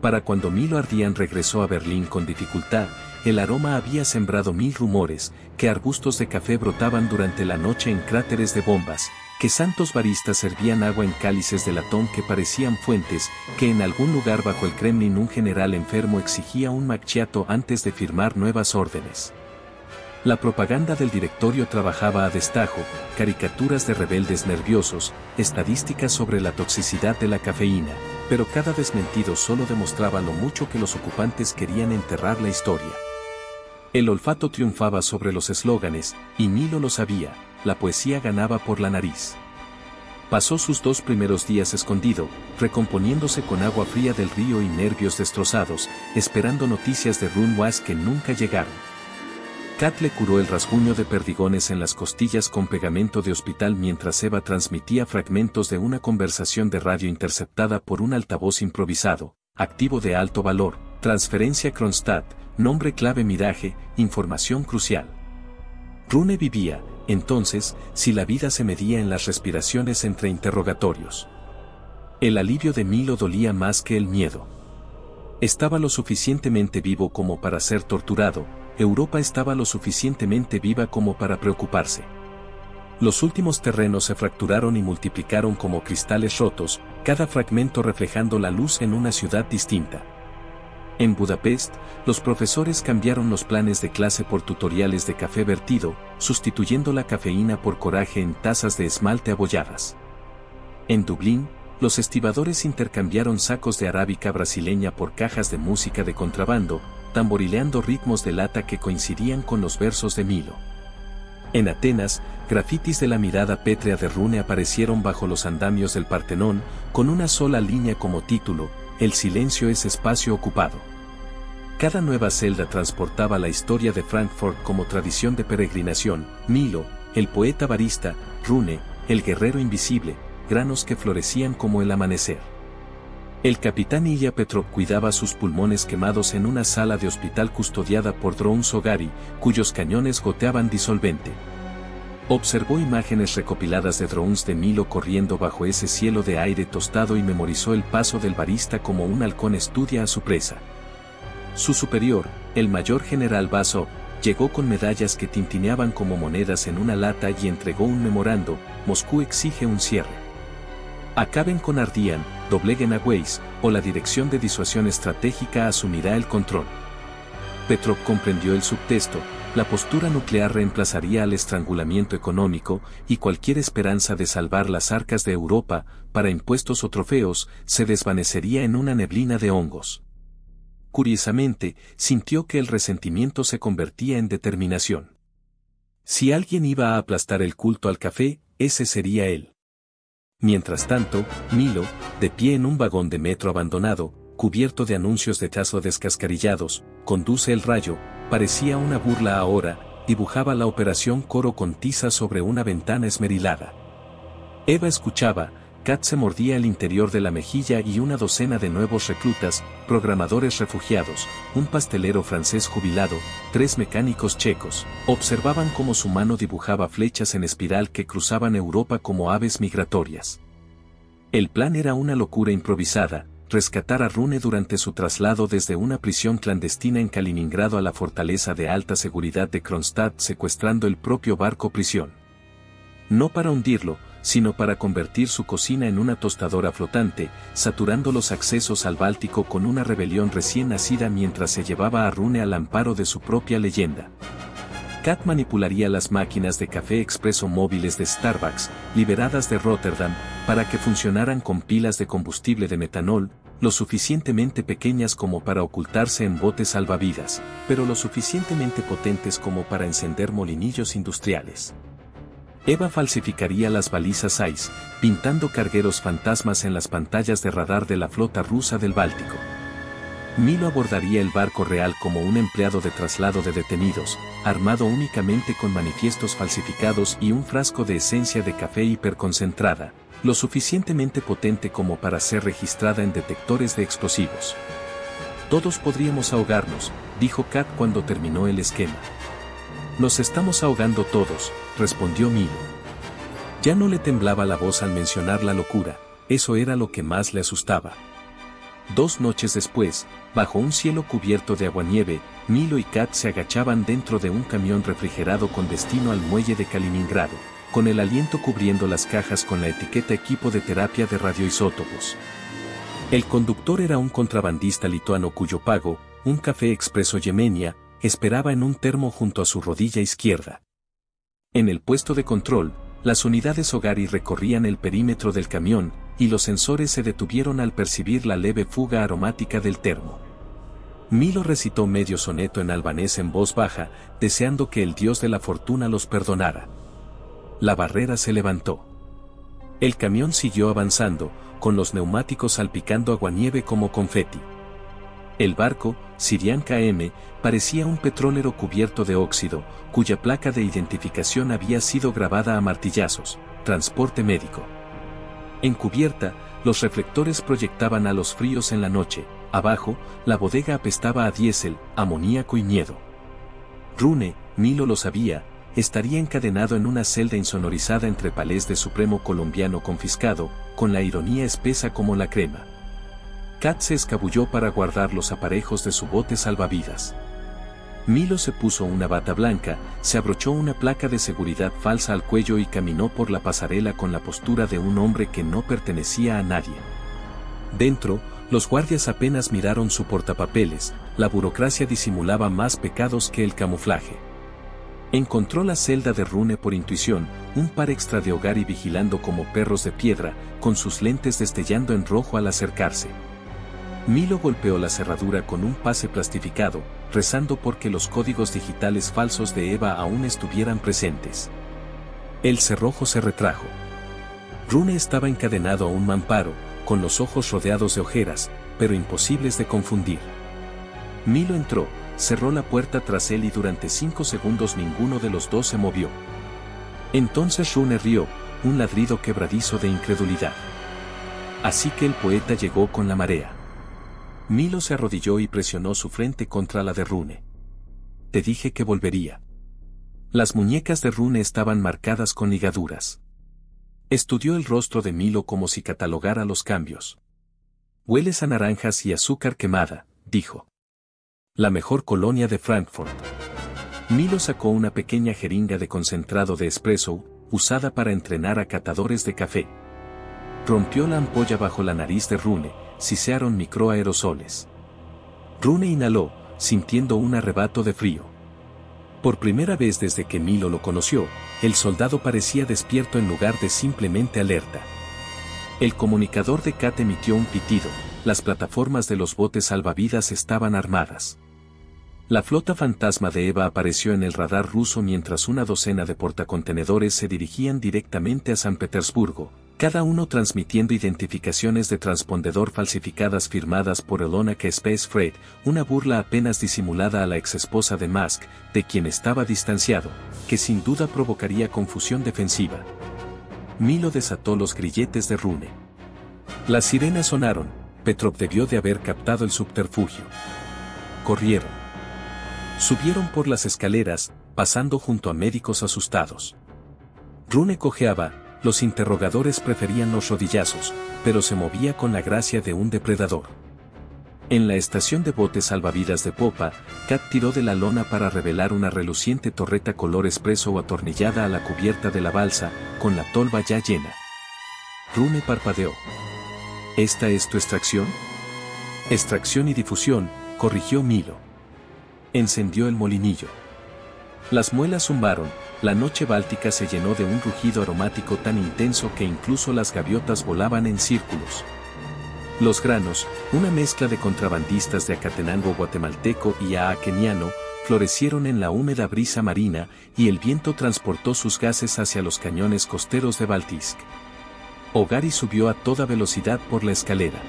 Para cuando Milo Ardian regresó a Berlín con dificultad, el aroma había sembrado mil rumores, que arbustos de café brotaban durante la noche en cráteres de bombas, que santos baristas servían agua en cálices de latón que parecían fuentes, que en algún lugar bajo el Kremlin un general enfermo exigía un macchiato antes de firmar nuevas órdenes. La propaganda del directorio trabajaba a destajo, caricaturas de rebeldes nerviosos, estadísticas sobre la toxicidad de la cafeína, pero cada desmentido solo demostraba lo mucho que los ocupantes querían enterrar la historia. El olfato triunfaba sobre los eslóganes, y Milo lo sabía, la poesía ganaba por la nariz. Pasó sus 2 primeros días escondido, recomponiéndose con agua fría del río y nervios destrozados, esperando noticias de Rune Was que nunca llegaron. Kat le curó el rasguño de perdigones en las costillas con pegamento de hospital mientras Eva transmitía fragmentos de una conversación de radio interceptada por un altavoz improvisado, activo de alto valor, transferencia Kronstadt, nombre clave Mirage, información crucial. Rune vivía, entonces, si la vida se medía en las respiraciones entre interrogatorios. El alivio de Milo dolía más que el miedo. Estaba lo suficientemente vivo como para ser torturado, Europa estaba lo suficientemente viva como para preocuparse. Los últimos terrenos se fracturaron y multiplicaron como cristales rotos, cada fragmento reflejando la luz en una ciudad distinta. En Budapest, los profesores cambiaron los planes de clase por tutoriales de café vertido, sustituyendo la cafeína por coraje en tazas de esmalte abolladas. En Dublín, los estibadores intercambiaron sacos de arábica brasileña por cajas de música de contrabando, tamborileando ritmos de lata que coincidían con los versos de Milo. En Atenas, grafitis de la mirada pétrea de Rune aparecieron bajo los andamios del Partenón, con una sola línea como título: el silencio es espacio ocupado. Cada nueva celda transportaba la historia de Frankfurt como tradición de peregrinación: Milo, el poeta barista; Rune, el guerrero invisible, granos que florecían como el amanecer. El capitán Ilya Petrov cuidaba sus pulmones quemados en una sala de hospital custodiada por drones Ogari, cuyos cañones goteaban disolvente. Observó imágenes recopiladas de drones de Milo corriendo bajo ese cielo de aire tostado y memorizó el paso del barista como un halcón estudia a su presa. Su superior, el mayor general Basov, llegó con medallas que tintineaban como monedas en una lata y entregó un memorando: Moscú exige un cierre. Acaben con Ardian, dobleguen a Weiss, o la Dirección de Disuasión Estratégica asumirá el control. Petrov comprendió el subtexto: la postura nuclear reemplazaría al estrangulamiento económico, y cualquier esperanza de salvar las arcas de Europa, para impuestos o trofeos, se desvanecería en una neblina de hongos. Curiosamente, sintió que el resentimiento se convertía en determinación. Si alguien iba a aplastar el culto al café, ese sería él. Mientras tanto, Milo, de pie en un vagón de metro abandonado, cubierto de anuncios de tazo descascarillados, conduce el rayo, parecía una burla ahora, dibujaba la operación Coro con tiza sobre una ventana esmerilada. Eva escuchaba, Kat se mordía el interior de la mejilla y una docena de nuevos reclutas, programadores refugiados, un pastelero francés jubilado, 3 mecánicos checos, observaban cómo su mano dibujaba flechas en espiral que cruzaban Europa como aves migratorias. El plan era una locura improvisada: rescatar a Rune durante su traslado desde una prisión clandestina en Kaliningrado a la fortaleza de alta seguridad de Kronstadt, secuestrando el propio barco prisión. No para hundirlo, sino para convertir su cocina en una tostadora flotante, saturando los accesos al Báltico con una rebelión recién nacida mientras se llevaba a Rune al amparo de su propia leyenda. Kat manipularía las máquinas de café expreso móviles de Starbucks, liberadas de Rotterdam, para que funcionaran con pilas de combustible de metanol, lo suficientemente pequeñas como para ocultarse en botes salvavidas, pero lo suficientemente potentes como para encender molinillos industriales. Eva falsificaría las balizas ICE, pintando cargueros fantasmas en las pantallas de radar de la flota rusa del Báltico. Milo abordaría el barco real como un empleado de traslado de detenidos, armado únicamente con manifiestos falsificados y un frasco de esencia de café hiperconcentrada, lo suficientemente potente como para ser registrada en detectores de explosivos. Todos podríamos ahogarnos, dijo Kat cuando terminó el esquema. Nos estamos ahogando todos, respondió Milo. Ya no le temblaba la voz al mencionar la locura, eso era lo que más le asustaba. 2 noches después, bajo un cielo cubierto de aguanieve, Milo y Kat se agachaban dentro de un camión refrigerado con destino al muelle de Kaliningrado, con el aliento cubriendo las cajas con la etiqueta equipo de terapia de radioisótopos. El conductor era un contrabandista lituano cuyo pago, un café expreso Yemenia, esperaba en un termo junto a su rodilla izquierda. En el puesto de control, las unidades Ogari recorrían el perímetro del camión, y los sensores se detuvieron al percibir la leve fuga aromática del termo. Milo recitó medio soneto en albanés en voz baja, deseando que el dios de la fortuna los perdonara. La barrera se levantó. El camión siguió avanzando, con los neumáticos salpicando aguanieve como confeti. El barco, Sirian KM, parecía un petrolero cubierto de óxido, cuya placa de identificación había sido grabada a martillazos, transporte médico. En cubierta, los reflectores proyectaban halos fríos en la noche, abajo, la bodega apestaba a diésel, amoníaco y miedo. Rune, Milo lo sabía, estaría encadenado en una celda insonorizada entre palés de supremo colombiano confiscado, con la ironía espesa como la crema. Kat se escabulló para guardar los aparejos de su bote salvavidas. Milo se puso una bata blanca, se abrochó una placa de seguridad falsa al cuello y caminó por la pasarela con la postura de un hombre que no pertenecía a nadie. Dentro, los guardias apenas miraron su portapapeles, la burocracia disimulaba más pecados que el camuflaje. Encontró la celda de Rune por intuición, un par extra de hogar y vigilando como perros de piedra, con sus lentes destellando en rojo al acercarse. Milo golpeó la cerradura con un pase plastificado, rezando porque los códigos digitales falsos de Eva aún estuvieran presentes. El cerrojo se retrajo. Rune estaba encadenado a un mamparo, con los ojos rodeados de ojeras, pero imposibles de confundir. Milo entró, cerró la puerta tras él y durante 5 segundos ninguno de los dos se movió. Entonces Rune rió, un ladrido quebradizo de incredulidad. Así que el poeta llegó con la marea. Milo se arrodilló y presionó su frente contra la de Rune. Te dije que volvería. Las muñecas de Rune estaban marcadas con ligaduras. Estudió el rostro de Milo como si catalogara los cambios. Hueles a naranjas y azúcar quemada, dijo. La mejor colonia de Frankfurt. Milo sacó una pequeña jeringa de concentrado de espresso, usada para entrenar a catadores de café. Rompió la ampolla bajo la nariz de Rune, sisearon microaerosoles. Rune inhaló, sintiendo un arrebato de frío. Por primera vez desde que Milo lo conoció, el soldado parecía despierto en lugar de simplemente alerta. El comunicador de Kat emitió un pitido, las plataformas de los botes salvavidas estaban armadas. La flota fantasma de Eva apareció en el radar ruso mientras una docena de portacontenedores se dirigían directamente a San Petersburgo, cada uno transmitiendo identificaciones de transpondedor falsificadas firmadas por Elona K. Space Freight, una burla apenas disimulada a la exesposa de Musk, de quien estaba distanciado, que sin duda provocaría confusión defensiva. Milo desató los grilletes de Rune. Las sirenas sonaron, Petrov debió de haber captado el subterfugio. Corrieron. Subieron por las escaleras, pasando junto a médicos asustados. Rune cojeaba. Los interrogadores preferían los rodillazos, pero se movía con la gracia de un depredador. En la estación de botes salvavidas de popa, Kat tiró de la lona para revelar una reluciente torreta color espresso atornillada a la cubierta de la balsa, con la tolva ya llena. Rune parpadeó. ¿Esta es tu extracción? Extracción y difusión, corrigió Milo. Encendió el molinillo. Las muelas zumbaron, la noche báltica se llenó de un rugido aromático tan intenso que incluso las gaviotas volaban en círculos. Los granos, una mezcla de contrabandistas de Acatenango guatemalteco y AA keniano, florecieron en la húmeda brisa marina y el viento transportó sus gases hacia los cañones costeros de Baltisk. Ogari subió a toda velocidad por la escalera.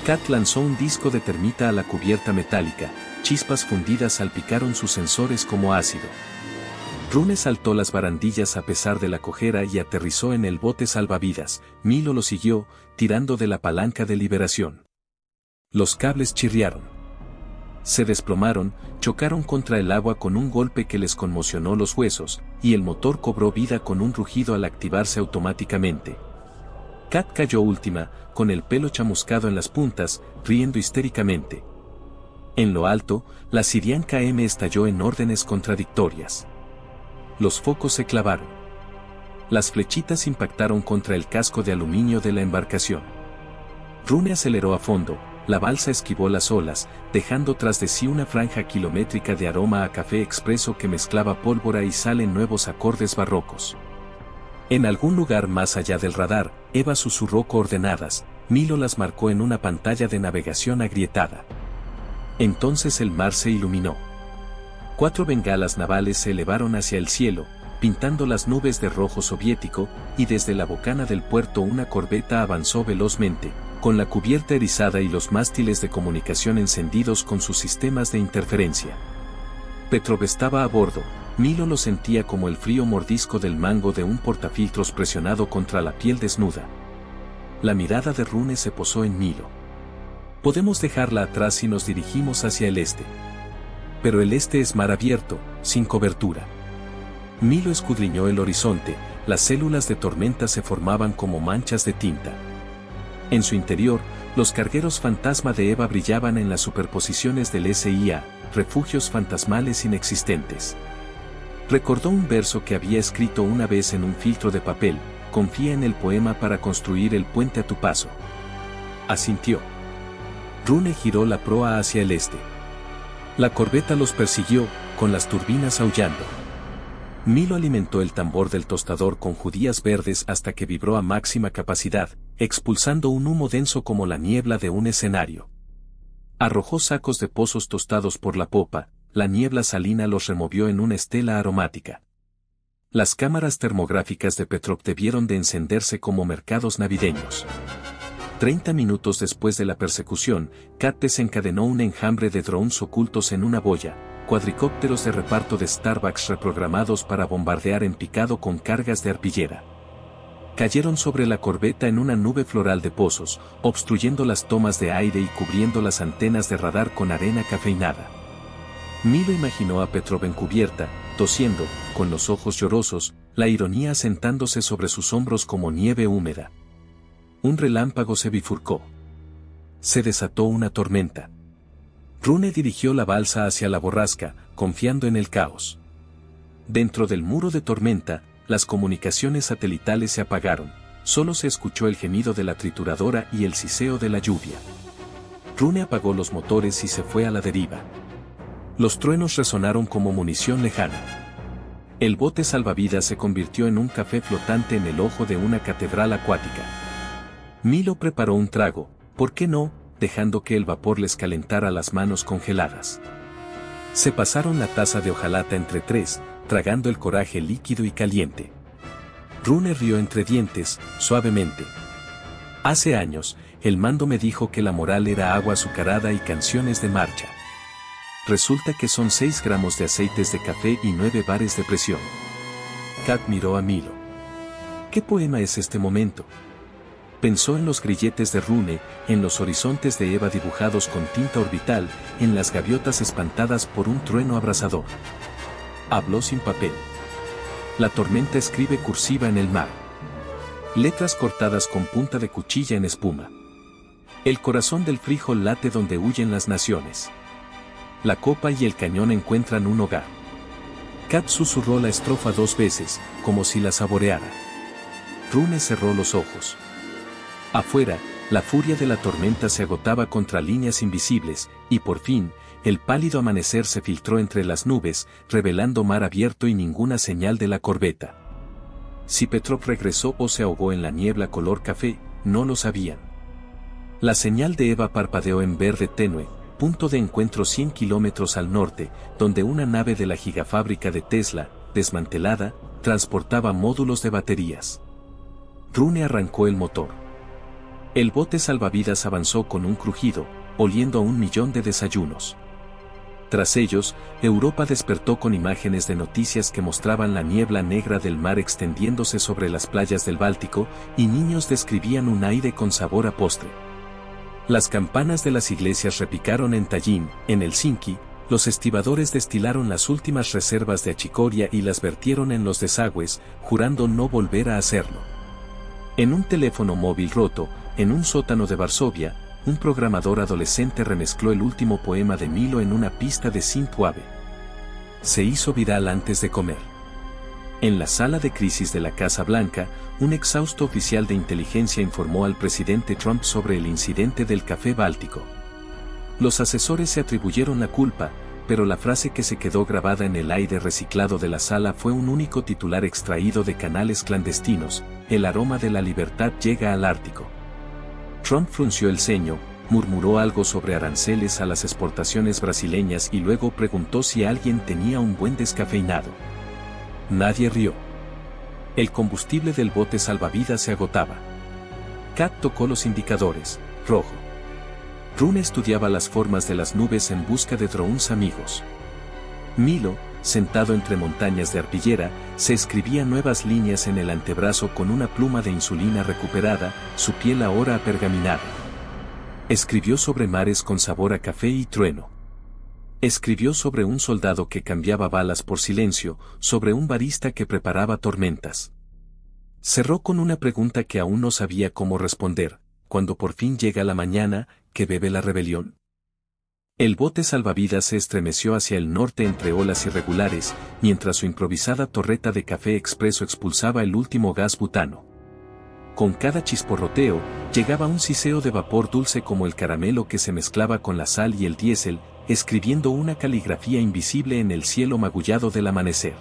Kat lanzó un disco de termita a la cubierta metálica, chispas fundidas salpicaron sus sensores como ácido. Rune saltó las barandillas a pesar de la cojera y aterrizó en el bote salvavidas. Milo lo siguió, tirando de la palanca de liberación. Los cables chirriaron. Se desplomaron, chocaron contra el agua con un golpe que les conmocionó los huesos, y el motor cobró vida con un rugido al activarse automáticamente. Kat cayó última, con el pelo chamuscado en las puntas, riendo histéricamente. En lo alto, la Sirian KM estalló en órdenes contradictorias. Los focos se clavaron. Las flechitas impactaron contra el casco de aluminio de la embarcación. Rune aceleró a fondo, la balsa esquivó las olas, dejando tras de sí una franja kilométrica de aroma a café expreso que mezclaba pólvora y sal en nuevos acordes barrocos. En algún lugar más allá del radar, Eva susurró coordenadas, Milo las marcó en una pantalla de navegación agrietada. Entonces el mar se iluminó. 4 bengalas navales se elevaron hacia el cielo, pintando las nubes de rojo soviético, y desde la bocana del puerto una corbeta avanzó velozmente, con la cubierta erizada y los mástiles de comunicación encendidos con sus sistemas de interferencia. Petrov estaba a bordo. Milo lo sentía como el frío mordisco del mango de un portafiltros presionado contra la piel desnuda. La mirada de Rune se posó en Milo. Podemos dejarla atrás si nos dirigimos hacia el este. Pero el este es mar abierto, sin cobertura. Milo escudriñó el horizonte, las células de tormenta se formaban como manchas de tinta. En su interior, los cargueros fantasma de Eva brillaban en las superposiciones del SIA, refugios fantasmales inexistentes. Recordó un verso que había escrito una vez en un filtro de papel: confía en el poema para construir el puente a tu paso. Asintió. Rune giró la proa hacia el este. La corbeta los persiguió, con las turbinas aullando. Milo alimentó el tambor del tostador con judías verdes hasta que vibró a máxima capacidad, expulsando un humo denso como la niebla de un escenario. Arrojó sacos de pozos tostados por la popa, la niebla salina los removió en una estela aromática. Las cámaras termográficas de Petrov debieron de encenderse como mercados navideños. 30 minutos después de la persecución, Kat desencadenó un enjambre de drones ocultos en una boya, cuadricópteros de reparto de Starbucks reprogramados para bombardear en picado con cargas de arpillera. Cayeron sobre la corbeta en una nube floral de pozos, obstruyendo las tomas de aire y cubriendo las antenas de radar con arena cafeinada. Milo imaginó a Petrov en cubierta, tosiendo, con los ojos llorosos, la ironía asentándose sobre sus hombros como nieve húmeda. Un relámpago se bifurcó. Se desató una tormenta. Rune dirigió la balsa hacia la borrasca, confiando en el caos. Dentro del muro de tormenta, las comunicaciones satelitales se apagaron, solo se escuchó el gemido de la trituradora y el siseo de la lluvia. Rune apagó los motores y se fue a la deriva. Los truenos resonaron como munición lejana. El bote salvavidas se convirtió en un café flotante en el ojo de una catedral acuática. Milo preparó un trago, ¿por qué no?, dejando que el vapor les calentara las manos congeladas. Se pasaron la taza de hojalata entre tres, tragando el coraje líquido y caliente. Rune rió entre dientes, suavemente. Hace años, el mando me dijo que la moral era agua azucarada y canciones de marcha. Resulta que son 6 gramos de aceites de café y 9 bares de presión. Kat miró a Milo. ¿Qué poema es este momento? Pensó en los grilletes de Rune, en los horizontes de Eva dibujados con tinta orbital, en las gaviotas espantadas por un trueno abrasador. Habló sin papel. La tormenta escribe cursiva en el mar. Letras cortadas con punta de cuchilla en espuma. El corazón del frijol late donde huyen las naciones. La copa y el cañón encuentran un hogar. Kat susurró la estrofa 2 veces, como si la saboreara. Rune cerró los ojos. Afuera, la furia de la tormenta se agotaba contra líneas invisibles, y por fin, el pálido amanecer se filtró entre las nubes, revelando mar abierto y ninguna señal de la corbeta. Si Petrov regresó o se ahogó en la niebla color café, no lo sabían. La señal de Eva parpadeó en verde tenue, punto de encuentro 100 kilómetros al norte, donde una nave de la gigafábrica de Tesla, desmantelada, transportaba módulos de baterías. Rune arrancó el motor. El bote salvavidas avanzó con un crujido, oliendo a 1.000.000 de desayunos. Tras ellos, Europa despertó con imágenes de noticias que mostraban la niebla negra del mar extendiéndose sobre las playas del Báltico, y niños describían un aire con sabor a postre. Las campanas de las iglesias repicaron en Tallinn, en Helsinki, los estibadores destilaron las últimas reservas de achicoria y las vertieron en los desagües, jurando no volver a hacerlo. En un teléfono móvil roto, en un sótano de Varsovia, un programador adolescente remezcló el último poema de Milo en una pista de synthwave. Se hizo viral antes de comer. En la sala de crisis de la Casa Blanca, un exhausto oficial de inteligencia informó al presidente Trump sobre el incidente del café báltico. Los asesores se atribuyeron la culpa, pero la frase que se quedó grabada en el aire reciclado de la sala fue un único titular extraído de canales clandestinos: el aroma de la libertad llega al Ártico. Trump frunció el ceño, murmuró algo sobre aranceles a las exportaciones brasileñas y luego preguntó si alguien tenía un buen descafeinado. Nadie rió. El combustible del bote salvavidas se agotaba. Kat tocó los indicadores, rojo. Rune estudiaba las formas de las nubes en busca de drones amigos. Milo, sentado entre montañas de arpillera, se escribía nuevas líneas en el antebrazo con una pluma de insulina recuperada, su piel ahora apergaminada. Escribió sobre mares con sabor a café y trueno. Escribió sobre un soldado que cambiaba balas por silencio, sobre un barista que preparaba tormentas. Cerró con una pregunta que aún no sabía cómo responder: cuando por fin llega la mañana, ¿qué bebe la rebelión? El bote salvavidas se estremeció hacia el norte entre olas irregulares, mientras su improvisada torreta de café expreso expulsaba el último gas butano. Con cada chisporroteo, llegaba un siseo de vapor dulce como el caramelo que se mezclaba con la sal y el diésel, escribiendo una caligrafía invisible en el cielo magullado del amanecer.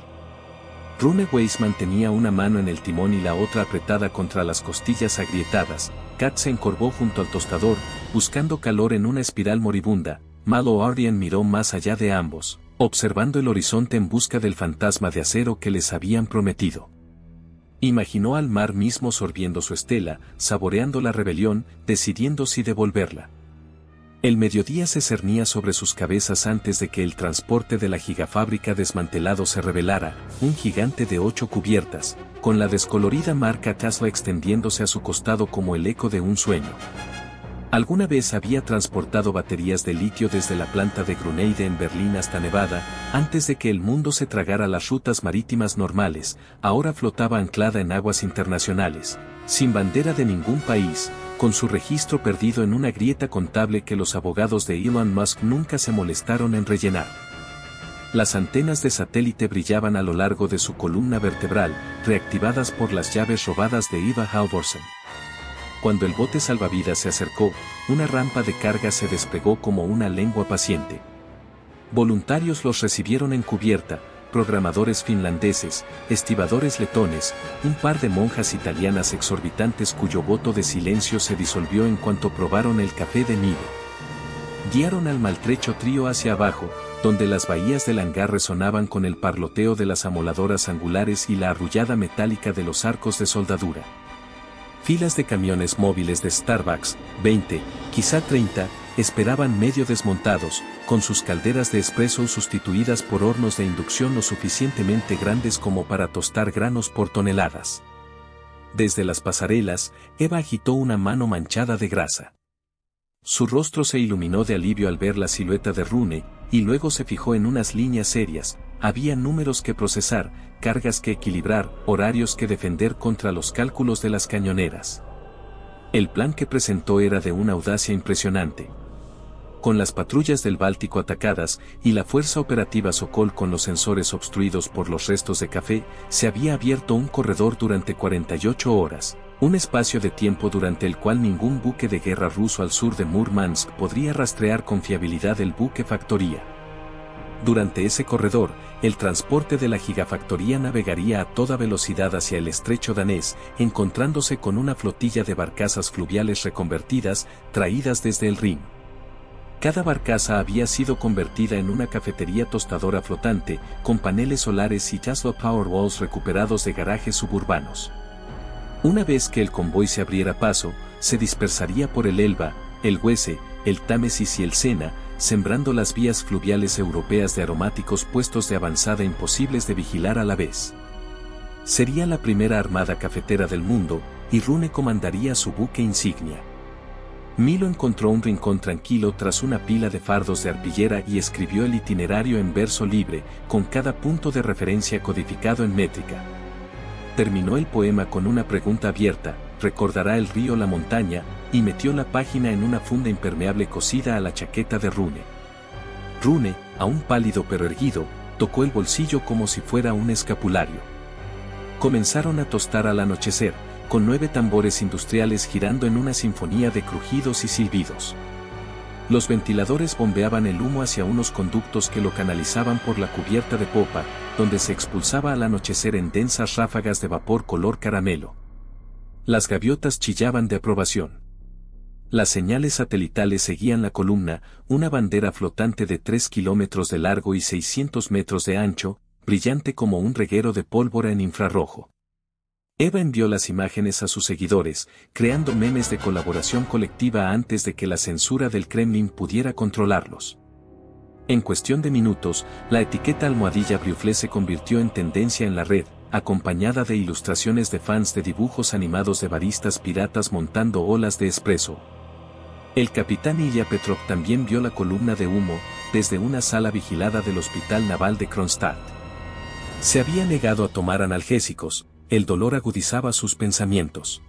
Rune Weiss mantenía una mano en el timón y la otra apretada contra las costillas agrietadas. Kat se encorvó junto al tostador, buscando calor en una espiral moribunda. Malo Ardian miró más allá de ambos, observando el horizonte en busca del fantasma de acero que les habían prometido. Imaginó al mar mismo sorbiendo su estela, saboreando la rebelión, decidiendo si devolverla. El mediodía se cernía sobre sus cabezas antes de que el transporte de la gigafábrica desmantelado se revelara, un gigante de 8 cubiertas, con la descolorida marca Tesla extendiéndose a su costado como el eco de un sueño. Alguna vez había transportado baterías de litio desde la planta de Gruneide en Berlín hasta Nevada, antes de que el mundo se tragara las rutas marítimas normales. Ahora flotaba anclada en aguas internacionales, sin bandera de ningún país, con su registro perdido en una grieta contable que los abogados de Elon Musk nunca se molestaron en rellenar. Las antenas de satélite brillaban a lo largo de su columna vertebral, reactivadas por las llaves robadas de Eva Halvorsen. Cuando el bote salvavidas se acercó, una rampa de carga se despegó como una lengua paciente. Voluntarios los recibieron en cubierta, programadores finlandeses, estibadores letones, un par de monjas italianas exorbitantes cuyo voto de silencio se disolvió en cuanto probaron el café de Milo. Guiaron al maltrecho trío hacia abajo, donde las bahías del hangar resonaban con el parloteo de las amoladoras angulares y la arrullada metálica de los arcos de soldadura. Filas de camiones móviles de Starbucks, 20, quizá 30, esperaban medio desmontados, con sus calderas de espresso sustituidas por hornos de inducción lo suficientemente grandes como para tostar granos por toneladas. Desde las pasarelas, Eva agitó una mano manchada de grasa. Su rostro se iluminó de alivio al ver la silueta de Rune, y luego se fijó en unas líneas serias. Había números que procesar, cargas que equilibrar, horarios que defender contra los cálculos de las cañoneras. El plan que presentó era de una audacia impresionante. Con las patrullas del Báltico atacadas, y la fuerza operativa Sokol con los sensores obstruidos por los restos de café, se había abierto un corredor durante 48 horas, un espacio de tiempo durante el cual ningún buque de guerra ruso al sur de Murmansk podría rastrear con fiabilidad el buque factoría. Durante ese corredor, el transporte de la gigafactoría navegaría a toda velocidad hacia el estrecho danés, encontrándose con una flotilla de barcazas fluviales reconvertidas, traídas desde el Rin. Cada barcaza había sido convertida en una cafetería tostadora flotante, con paneles solares y Tesla Powerwalls recuperados de garajes suburbanos. Una vez que el convoy se abriera paso, se dispersaría por el Elba, el Weser, el Támesis y el Sena, sembrando las vías fluviales europeas de aromáticos puestos de avanzada imposibles de vigilar a la vez. Sería la primera armada cafetera del mundo, y Rune comandaría su buque insignia. Milo encontró un rincón tranquilo tras una pila de fardos de arpillera y escribió el itinerario en verso libre, con cada punto de referencia codificado en métrica. Terminó el poema con una pregunta abierta: ¿recordará el río la montaña? Y metió la página en una funda impermeable cosida a la chaqueta de Rune. Rune, aún pálido pero erguido, tocó el bolsillo como si fuera un escapulario. Comenzaron a tostar al anochecer, con 9 tambores industriales girando en una sinfonía de crujidos y silbidos. Los ventiladores bombeaban el humo hacia unos conductos que lo canalizaban por la cubierta de popa, donde se expulsaba al anochecer en densas ráfagas de vapor color caramelo. Las gaviotas chillaban de aprobación. Las señales satelitales seguían la columna, una bandera flotante de 3 kilómetros de largo y 600 metros de ancho, brillante como un reguero de pólvora en infrarrojo. Eva envió las imágenes a sus seguidores, creando memes de colaboración colectiva antes de que la censura del Kremlin pudiera controlarlos. En cuestión de minutos, la etiqueta almohadilla Briuflé se convirtió en tendencia en la red, acompañada de ilustraciones de fans de dibujos animados de baristas piratas montando olas de espresso. El capitán Ilya Petrov también vio la columna de humo desde una sala vigilada del Hospital Naval de Kronstadt. Se había negado a tomar analgésicos, el dolor agudizaba sus pensamientos.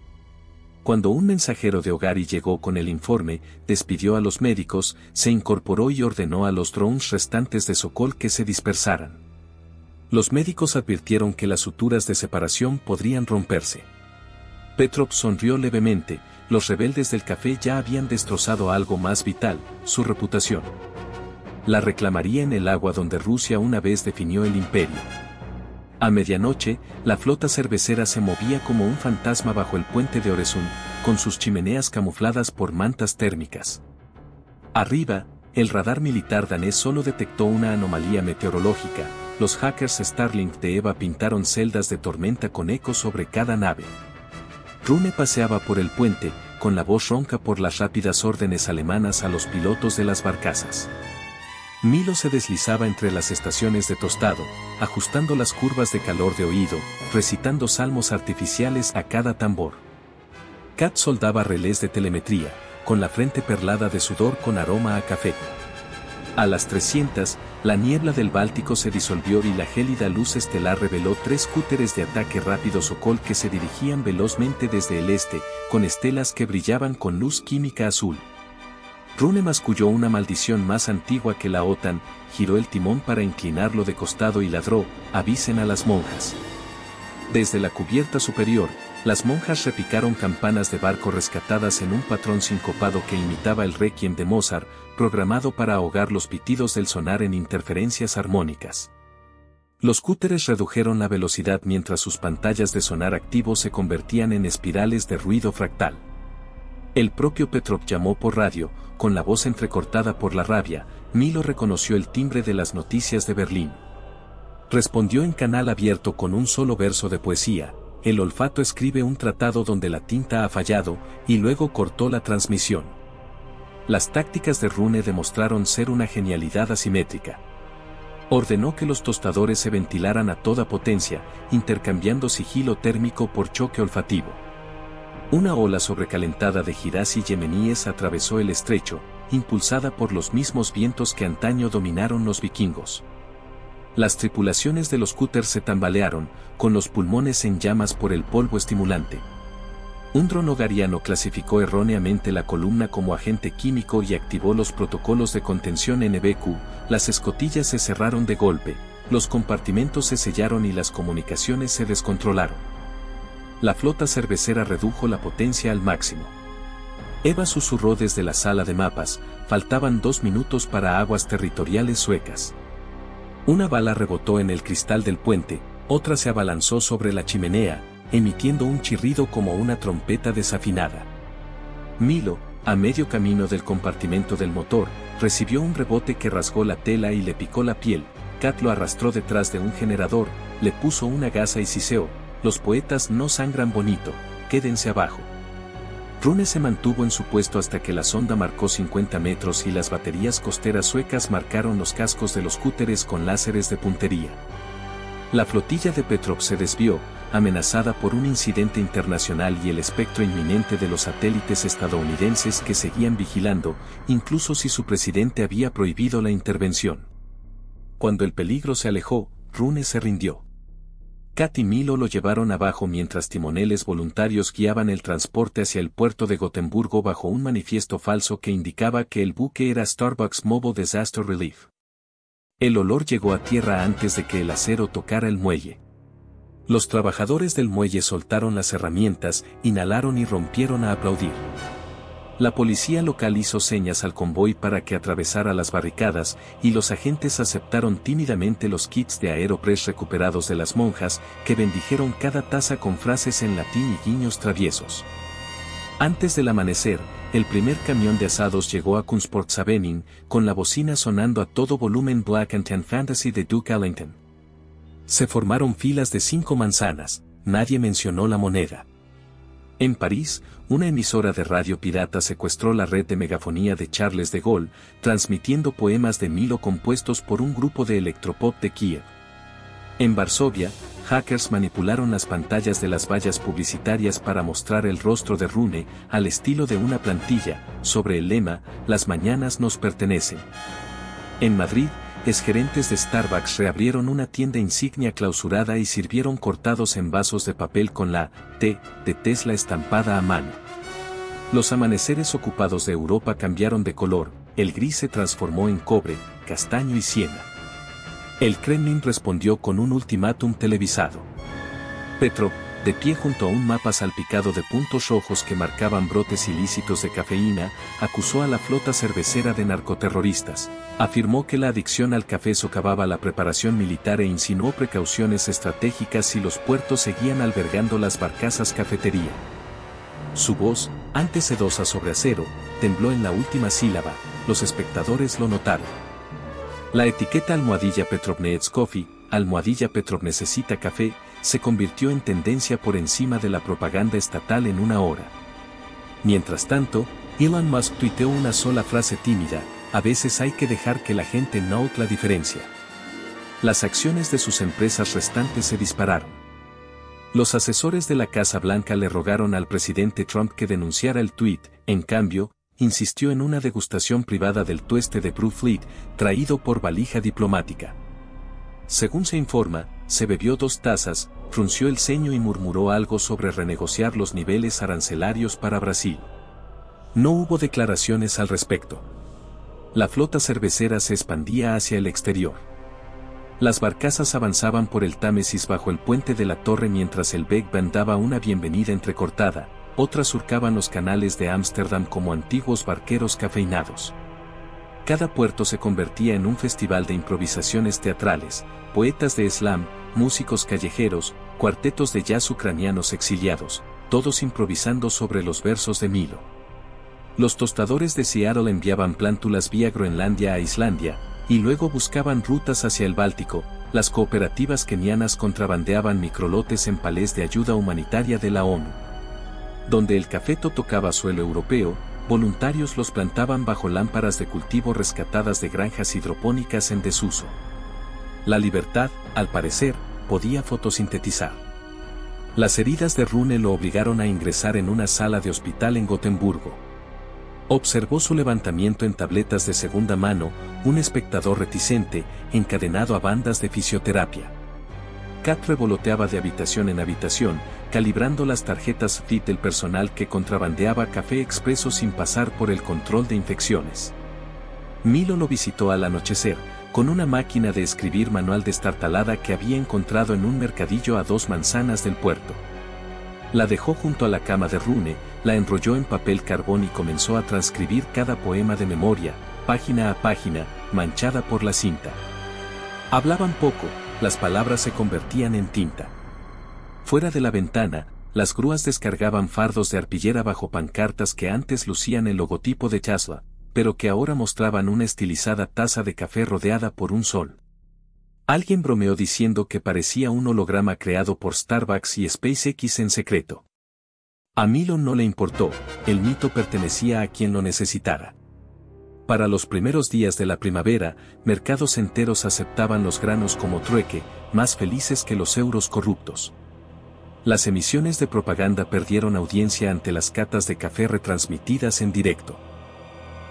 Cuando un mensajero de Ogari llegó con el informe, despidió a los médicos, se incorporó y ordenó a los drones restantes de Sokol que se dispersaran. Los médicos advirtieron que las suturas de separación podrían romperse. Petrov sonrió levemente, los rebeldes del café ya habían destrozado algo más vital, su reputación. La reclamaría en el agua donde Rusia una vez definió el imperio. A medianoche, la flota cervecera se movía como un fantasma bajo el puente de Öresund, con sus chimeneas camufladas por mantas térmicas. Arriba, el radar militar danés solo detectó una anomalía meteorológica. Los hackers Starlink de Eva pintaron celdas de tormenta con ecos sobre cada nave. Rune paseaba por el puente, con la voz ronca por las rápidas órdenes alemanas a los pilotos de las barcazas. Milo se deslizaba entre las estaciones de tostado, ajustando las curvas de calor de oído, recitando salmos artificiales a cada tambor. Kat soldaba relés de telemetría, con la frente perlada de sudor con aroma a café. A las 300, la niebla del Báltico se disolvió y la gélida luz estelar reveló 3 cúteres de ataque rápido Sokol que se dirigían velozmente desde el este, con estelas que brillaban con luz química azul. Rune masculló una maldición más antigua que la OTAN, giró el timón para inclinarlo de costado y ladró: avisen a las monjas. Desde la cubierta superior, las monjas repicaron campanas de barco rescatadas en un patrón sincopado que imitaba el requiem de Mozart, programado para ahogar los pitidos del sonar en interferencias armónicas. Los cúteres redujeron la velocidad mientras sus pantallas de sonar activo se convertían en espirales de ruido fractal. El propio Petrov llamó por radio, con la voz entrecortada por la rabia. Milo reconoció el timbre de las noticias de Berlín. Respondió en canal abierto con un solo verso de poesía: el olfato escribe un tratado donde la tinta ha fallado, y luego cortó la transmisión. Las tácticas de Rune demostraron ser una genialidad asimétrica. Ordenó que los tostadores se ventilaran a toda potencia, intercambiando sigilo térmico por choque olfativo. Una ola sobrecalentada de girassi yemeníes atravesó el estrecho, impulsada por los mismos vientos que antaño dominaron los vikingos. Las tripulaciones de los cúters se tambalearon, con los pulmones en llamas por el polvo estimulante. Un dron hogariano clasificó erróneamente la columna como agente químico y activó los protocolos de contención NBQ. Las escotillas se cerraron de golpe, los compartimentos se sellaron y las comunicaciones se descontrolaron. La flota cervecera redujo la potencia al máximo. Eva susurró desde la sala de mapas: faltaban 2 minutos para aguas territoriales suecas. Una bala rebotó en el cristal del puente, otra se abalanzó sobre la chimenea, emitiendo un chirrido como una trompeta desafinada. Milo, a medio camino del compartimento del motor, recibió un rebote que rasgó la tela y le picó la piel. Kat lo arrastró detrás de un generador, le puso una gasa y siseó: los poetas no sangran bonito, quédense abajo. Rune se mantuvo en su puesto hasta que la sonda marcó 50 metros y las baterías costeras suecas marcaron los cascos de los cúteres con láseres de puntería. La flotilla de Petrov se desvió, amenazada por un incidente internacional y el espectro inminente de los satélites estadounidenses que seguían vigilando, incluso si su presidente había prohibido la intervención. Cuando el peligro se alejó, Rune se rindió. Kat y Milo lo llevaron abajo mientras timoneles voluntarios guiaban el transporte hacia el puerto de Gotemburgo bajo un manifiesto falso que indicaba que el buque era Starbucks Mobile Disaster Relief. El olor llegó a tierra antes de que el acero tocara el muelle. Los trabajadores del muelle soltaron las herramientas, inhalaron y rompieron a aplaudir. La policía local hizo señas al convoy para que atravesara las barricadas, y los agentes aceptaron tímidamente los kits de Aeropress recuperados de las monjas, que bendijeron cada taza con frases en latín y guiños traviesos. Antes del amanecer, el primer camión de asados llegó a Kungsportsavening, con la bocina sonando a todo volumen Black and Tan Fantasy de Duke Ellington. Se formaron filas de 5 manzanas, nadie mencionó la moneda. En París, una emisora de radio pirata secuestró la red de megafonía de Charles de Gaulle, transmitiendo poemas de Milo compuestos por un grupo de electropop de Kiev. En Varsovia, hackers manipularon las pantallas de las vallas publicitarias para mostrar el rostro de Rune, al estilo de una plantilla, sobre el lema, "Las mañanas nos pertenecen". En Madrid, exgerentes de Starbucks reabrieron una tienda insignia clausurada y sirvieron cortados en vasos de papel con la T de Tesla estampada a mano. Los amaneceres ocupados de Europa cambiaron de color, el gris se transformó en cobre, castaño y siena. El Kremlin respondió con un ultimátum televisado. Petrov, de pie junto a un mapa salpicado de puntos rojos que marcaban brotes ilícitos de cafeína, acusó a la flota cervecera de narcoterroristas, afirmó que la adicción al café socavaba la preparación militar e insinuó precauciones estratégicas si los puertos seguían albergando las barcazas cafetería. Su voz, antes sedosa sobre acero, tembló en la última sílaba, los espectadores lo notaron. La etiqueta almohadilla Petrov needs coffee, almohadilla Petrov necesita café, se convirtió en tendencia por encima de la propaganda estatal en una hora. Mientras tanto, Elon Musk tuiteó una sola frase tímida: a veces hay que dejar que la gente note la diferencia. Las acciones de sus empresas restantes se dispararon. Los asesores de la Casa Blanca le rogaron al presidente Trump que denunciara el tuit, en cambio, insistió en una degustación privada del tueste de Blue Fleet, traído por valija diplomática. Según se informa, se bebió 2 tazas, frunció el ceño y murmuró algo sobre renegociar los niveles arancelarios para Brasil. No hubo declaraciones al respecto. La flota cervecera se expandía hacia el exterior. Las barcazas avanzaban por el Támesis bajo el puente de la Torre mientras el Big Ben daba una bienvenida entrecortada, otras surcaban los canales de Ámsterdam como antiguos barqueros cafeinados. Cada puerto se convertía en un festival de improvisaciones teatrales, poetas de slam, músicos callejeros, cuartetos de jazz ucranianos exiliados, todos improvisando sobre los versos de Milo. Los tostadores de Seattle enviaban plántulas vía Groenlandia a Islandia, y luego buscaban rutas hacia el Báltico. Las cooperativas kenianas contrabandeaban microlotes en palés de ayuda humanitaria de la ONU. Donde el cafeto tocaba suelo europeo, voluntarios los plantaban bajo lámparas de cultivo rescatadas de granjas hidropónicas en desuso. La libertad, al parecer, podía fotosintetizar. Las heridas de Rune lo obligaron a ingresar en una sala de hospital en Gotemburgo. Observó su levantamiento en tabletas de segunda mano, un espectador reticente, encadenado a bandas de fisioterapia. Kat revoloteaba de habitación en habitación, calibrando las tarjetas FIT del personal que contrabandeaba café expreso sin pasar por el control de infecciones. Milo lo visitó al anochecer, con una máquina de escribir manual destartalada que había encontrado en un mercadillo a 2 manzanas del puerto. La dejó junto a la cama de Rune, la enrolló en papel carbón y comenzó a transcribir cada poema de memoria, página a página, manchada por la cinta. Hablaban poco, las palabras se convertían en tinta. Fuera de la ventana, las grúas descargaban fardos de arpillera bajo pancartas que antes lucían el logotipo de Tesla, pero que ahora mostraban una estilizada taza de café rodeada por un sol. Alguien bromeó diciendo que parecía un holograma creado por Starbucks y SpaceX en secreto. A Milo no le importó, el mito pertenecía a quien lo necesitara. Para los primeros días de la primavera, mercados enteros aceptaban los granos como trueque, más felices que los euros corruptos. Las emisiones de propaganda perdieron audiencia ante las catas de café retransmitidas en directo.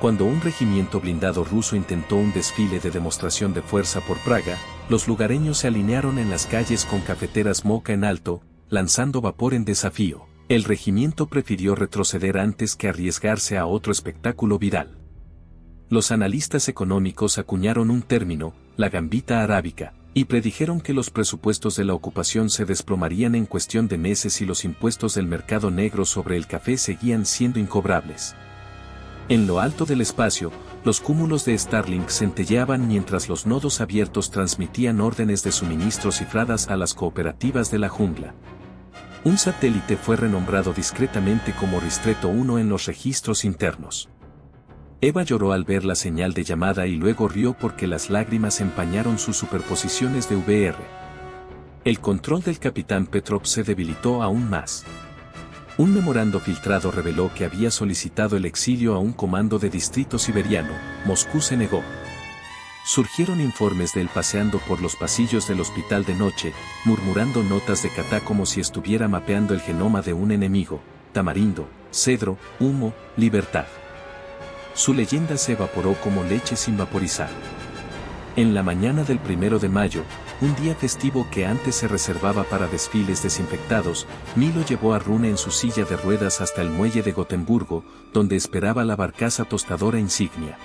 Cuando un regimiento blindado ruso intentó un desfile de demostración de fuerza por Praga, los lugareños se alinearon en las calles con cafeteras moca en alto, lanzando vapor en desafío. El regimiento prefirió retroceder antes que arriesgarse a otro espectáculo viral. Los analistas económicos acuñaron un término, la gambita arábica, y predijeron que los presupuestos de la ocupación se desplomarían en cuestión de meses y los impuestos del mercado negro sobre el café seguían siendo incobrables. En lo alto del espacio, los cúmulos de Starlink centelleaban mientras los nodos abiertos transmitían órdenes de suministro cifradas a las cooperativas de la jungla. Un satélite fue renombrado discretamente como Ristretto 1 en los registros internos. Eva lloró al ver la señal de llamada y luego rió porque las lágrimas empañaron sus superposiciones de VR. El control del capitán Petrov se debilitó aún más. Un memorando filtrado reveló que había solicitado el exilio a un comando de distrito siberiano. Moscú se negó. Surgieron informes de él paseando por los pasillos del hospital de noche, murmurando notas de Katá como si estuviera mapeando el genoma de un enemigo: tamarindo, cedro, humo, libertad. Su leyenda se evaporó como leche sin vaporizar. En la mañana del 1 de mayo, un día festivo que antes se reservaba para desfiles desinfectados, Milo llevó a Rune en su silla de ruedas hasta el muelle de Gotemburgo, donde esperaba la barcaza tostadora insignia.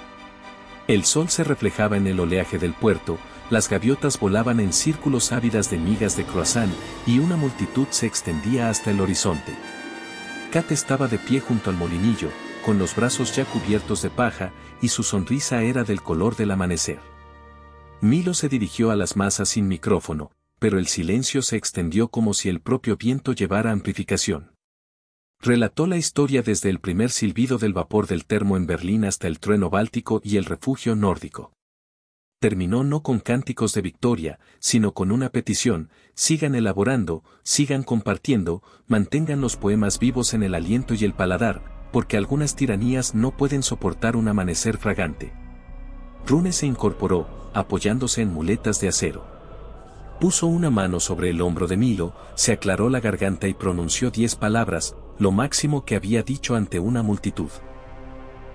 El sol se reflejaba en el oleaje del puerto, las gaviotas volaban en círculos ávidas de migas de croissant, y una multitud se extendía hasta el horizonte. Kat estaba de pie junto al molinillo, con los brazos ya cubiertos de paja, y su sonrisa era del color del amanecer. Milo se dirigió a las masas sin micrófono, pero el silencio se extendió como si el propio viento llevara amplificación. Relató la historia desde el primer silbido del vapor del termo en Berlín hasta el trueno báltico y el refugio nórdico. Terminó no con cánticos de victoria, sino con una petición: sigan elaborando, sigan compartiendo, mantengan los poemas vivos en el aliento y el paladar, porque algunas tiranías no pueden soportar un amanecer fragante. Rune se incorporó, apoyándose en muletas de acero. Puso una mano sobre el hombro de Milo, se aclaró la garganta y pronunció 10 palabras, lo máximo que había dicho ante una multitud.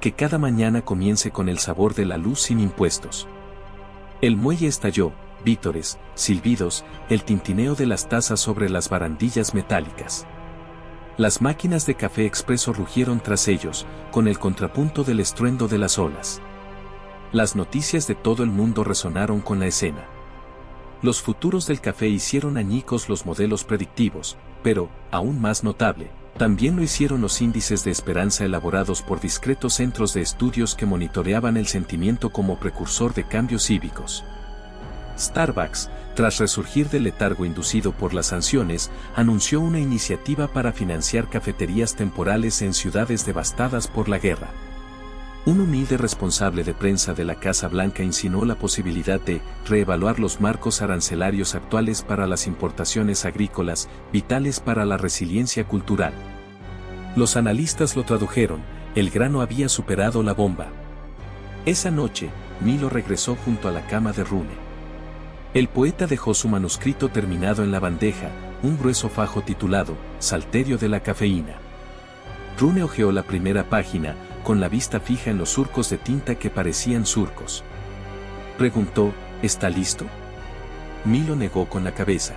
Que cada mañana comience con el sabor de la luz sin impuestos. El muelle estalló, vítores, silbidos, el tintineo de las tazas sobre las barandillas metálicas. Las máquinas de café expreso rugieron tras ellos, con el contrapunto del estruendo de las olas. Las noticias de todo el mundo resonaron con la escena. Los futuros del café hicieron añicos los modelos predictivos, pero, aún más notable, también lo hicieron los índices de esperanza elaborados por discretos centros de estudios que monitoreaban el sentimiento como precursor de cambios cívicos. Starbucks, tras resurgir del letargo inducido por las sanciones, anunció una iniciativa para financiar cafeterías temporales en ciudades devastadas por la guerra. Un humilde responsable de prensa de la Casa Blanca insinuó la posibilidad de reevaluar los marcos arancelarios actuales para las importaciones agrícolas, vitales para la resiliencia cultural. Los analistas lo tradujeron: el grano había superado la bomba. Esa noche, Milo regresó junto a la cama de Rune. El poeta dejó su manuscrito terminado en la bandeja, un grueso fajo titulado Salterio de la cafeína. Rune hojeó la primera página, con la vista fija en los surcos de tinta que parecían surcos. Preguntó: ¿está listo? Milo negó con la cabeza.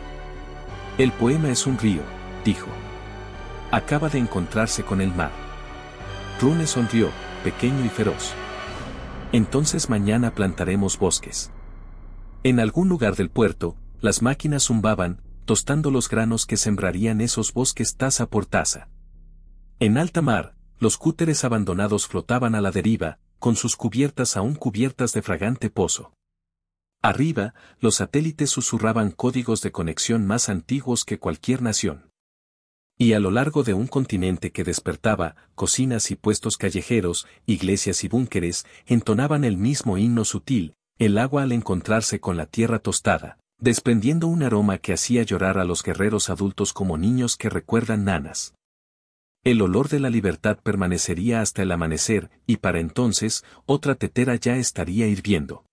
El poema es un río, dijo. Acaba de encontrarse con el mar. Rune sonrió, pequeño y feroz. Entonces mañana plantaremos bosques. En algún lugar del puerto, las máquinas zumbaban, tostando los granos que sembrarían esos bosques taza por taza. En alta mar, los cúteres abandonados flotaban a la deriva, con sus cubiertas aún cubiertas de fragante pozo. Arriba, los satélites susurraban códigos de conexión más antiguos que cualquier nación. Y a lo largo de un continente que despertaba, cocinas y puestos callejeros, iglesias y búnkeres, entonaban el mismo himno sutil: el agua al encontrarse con la tierra tostada, desprendiendo un aroma que hacía llorar a los guerreros adultos como niños que recuerdan nanas. El olor de la libertad permanecería hasta el amanecer, y para entonces, otra tetera ya estaría hirviendo.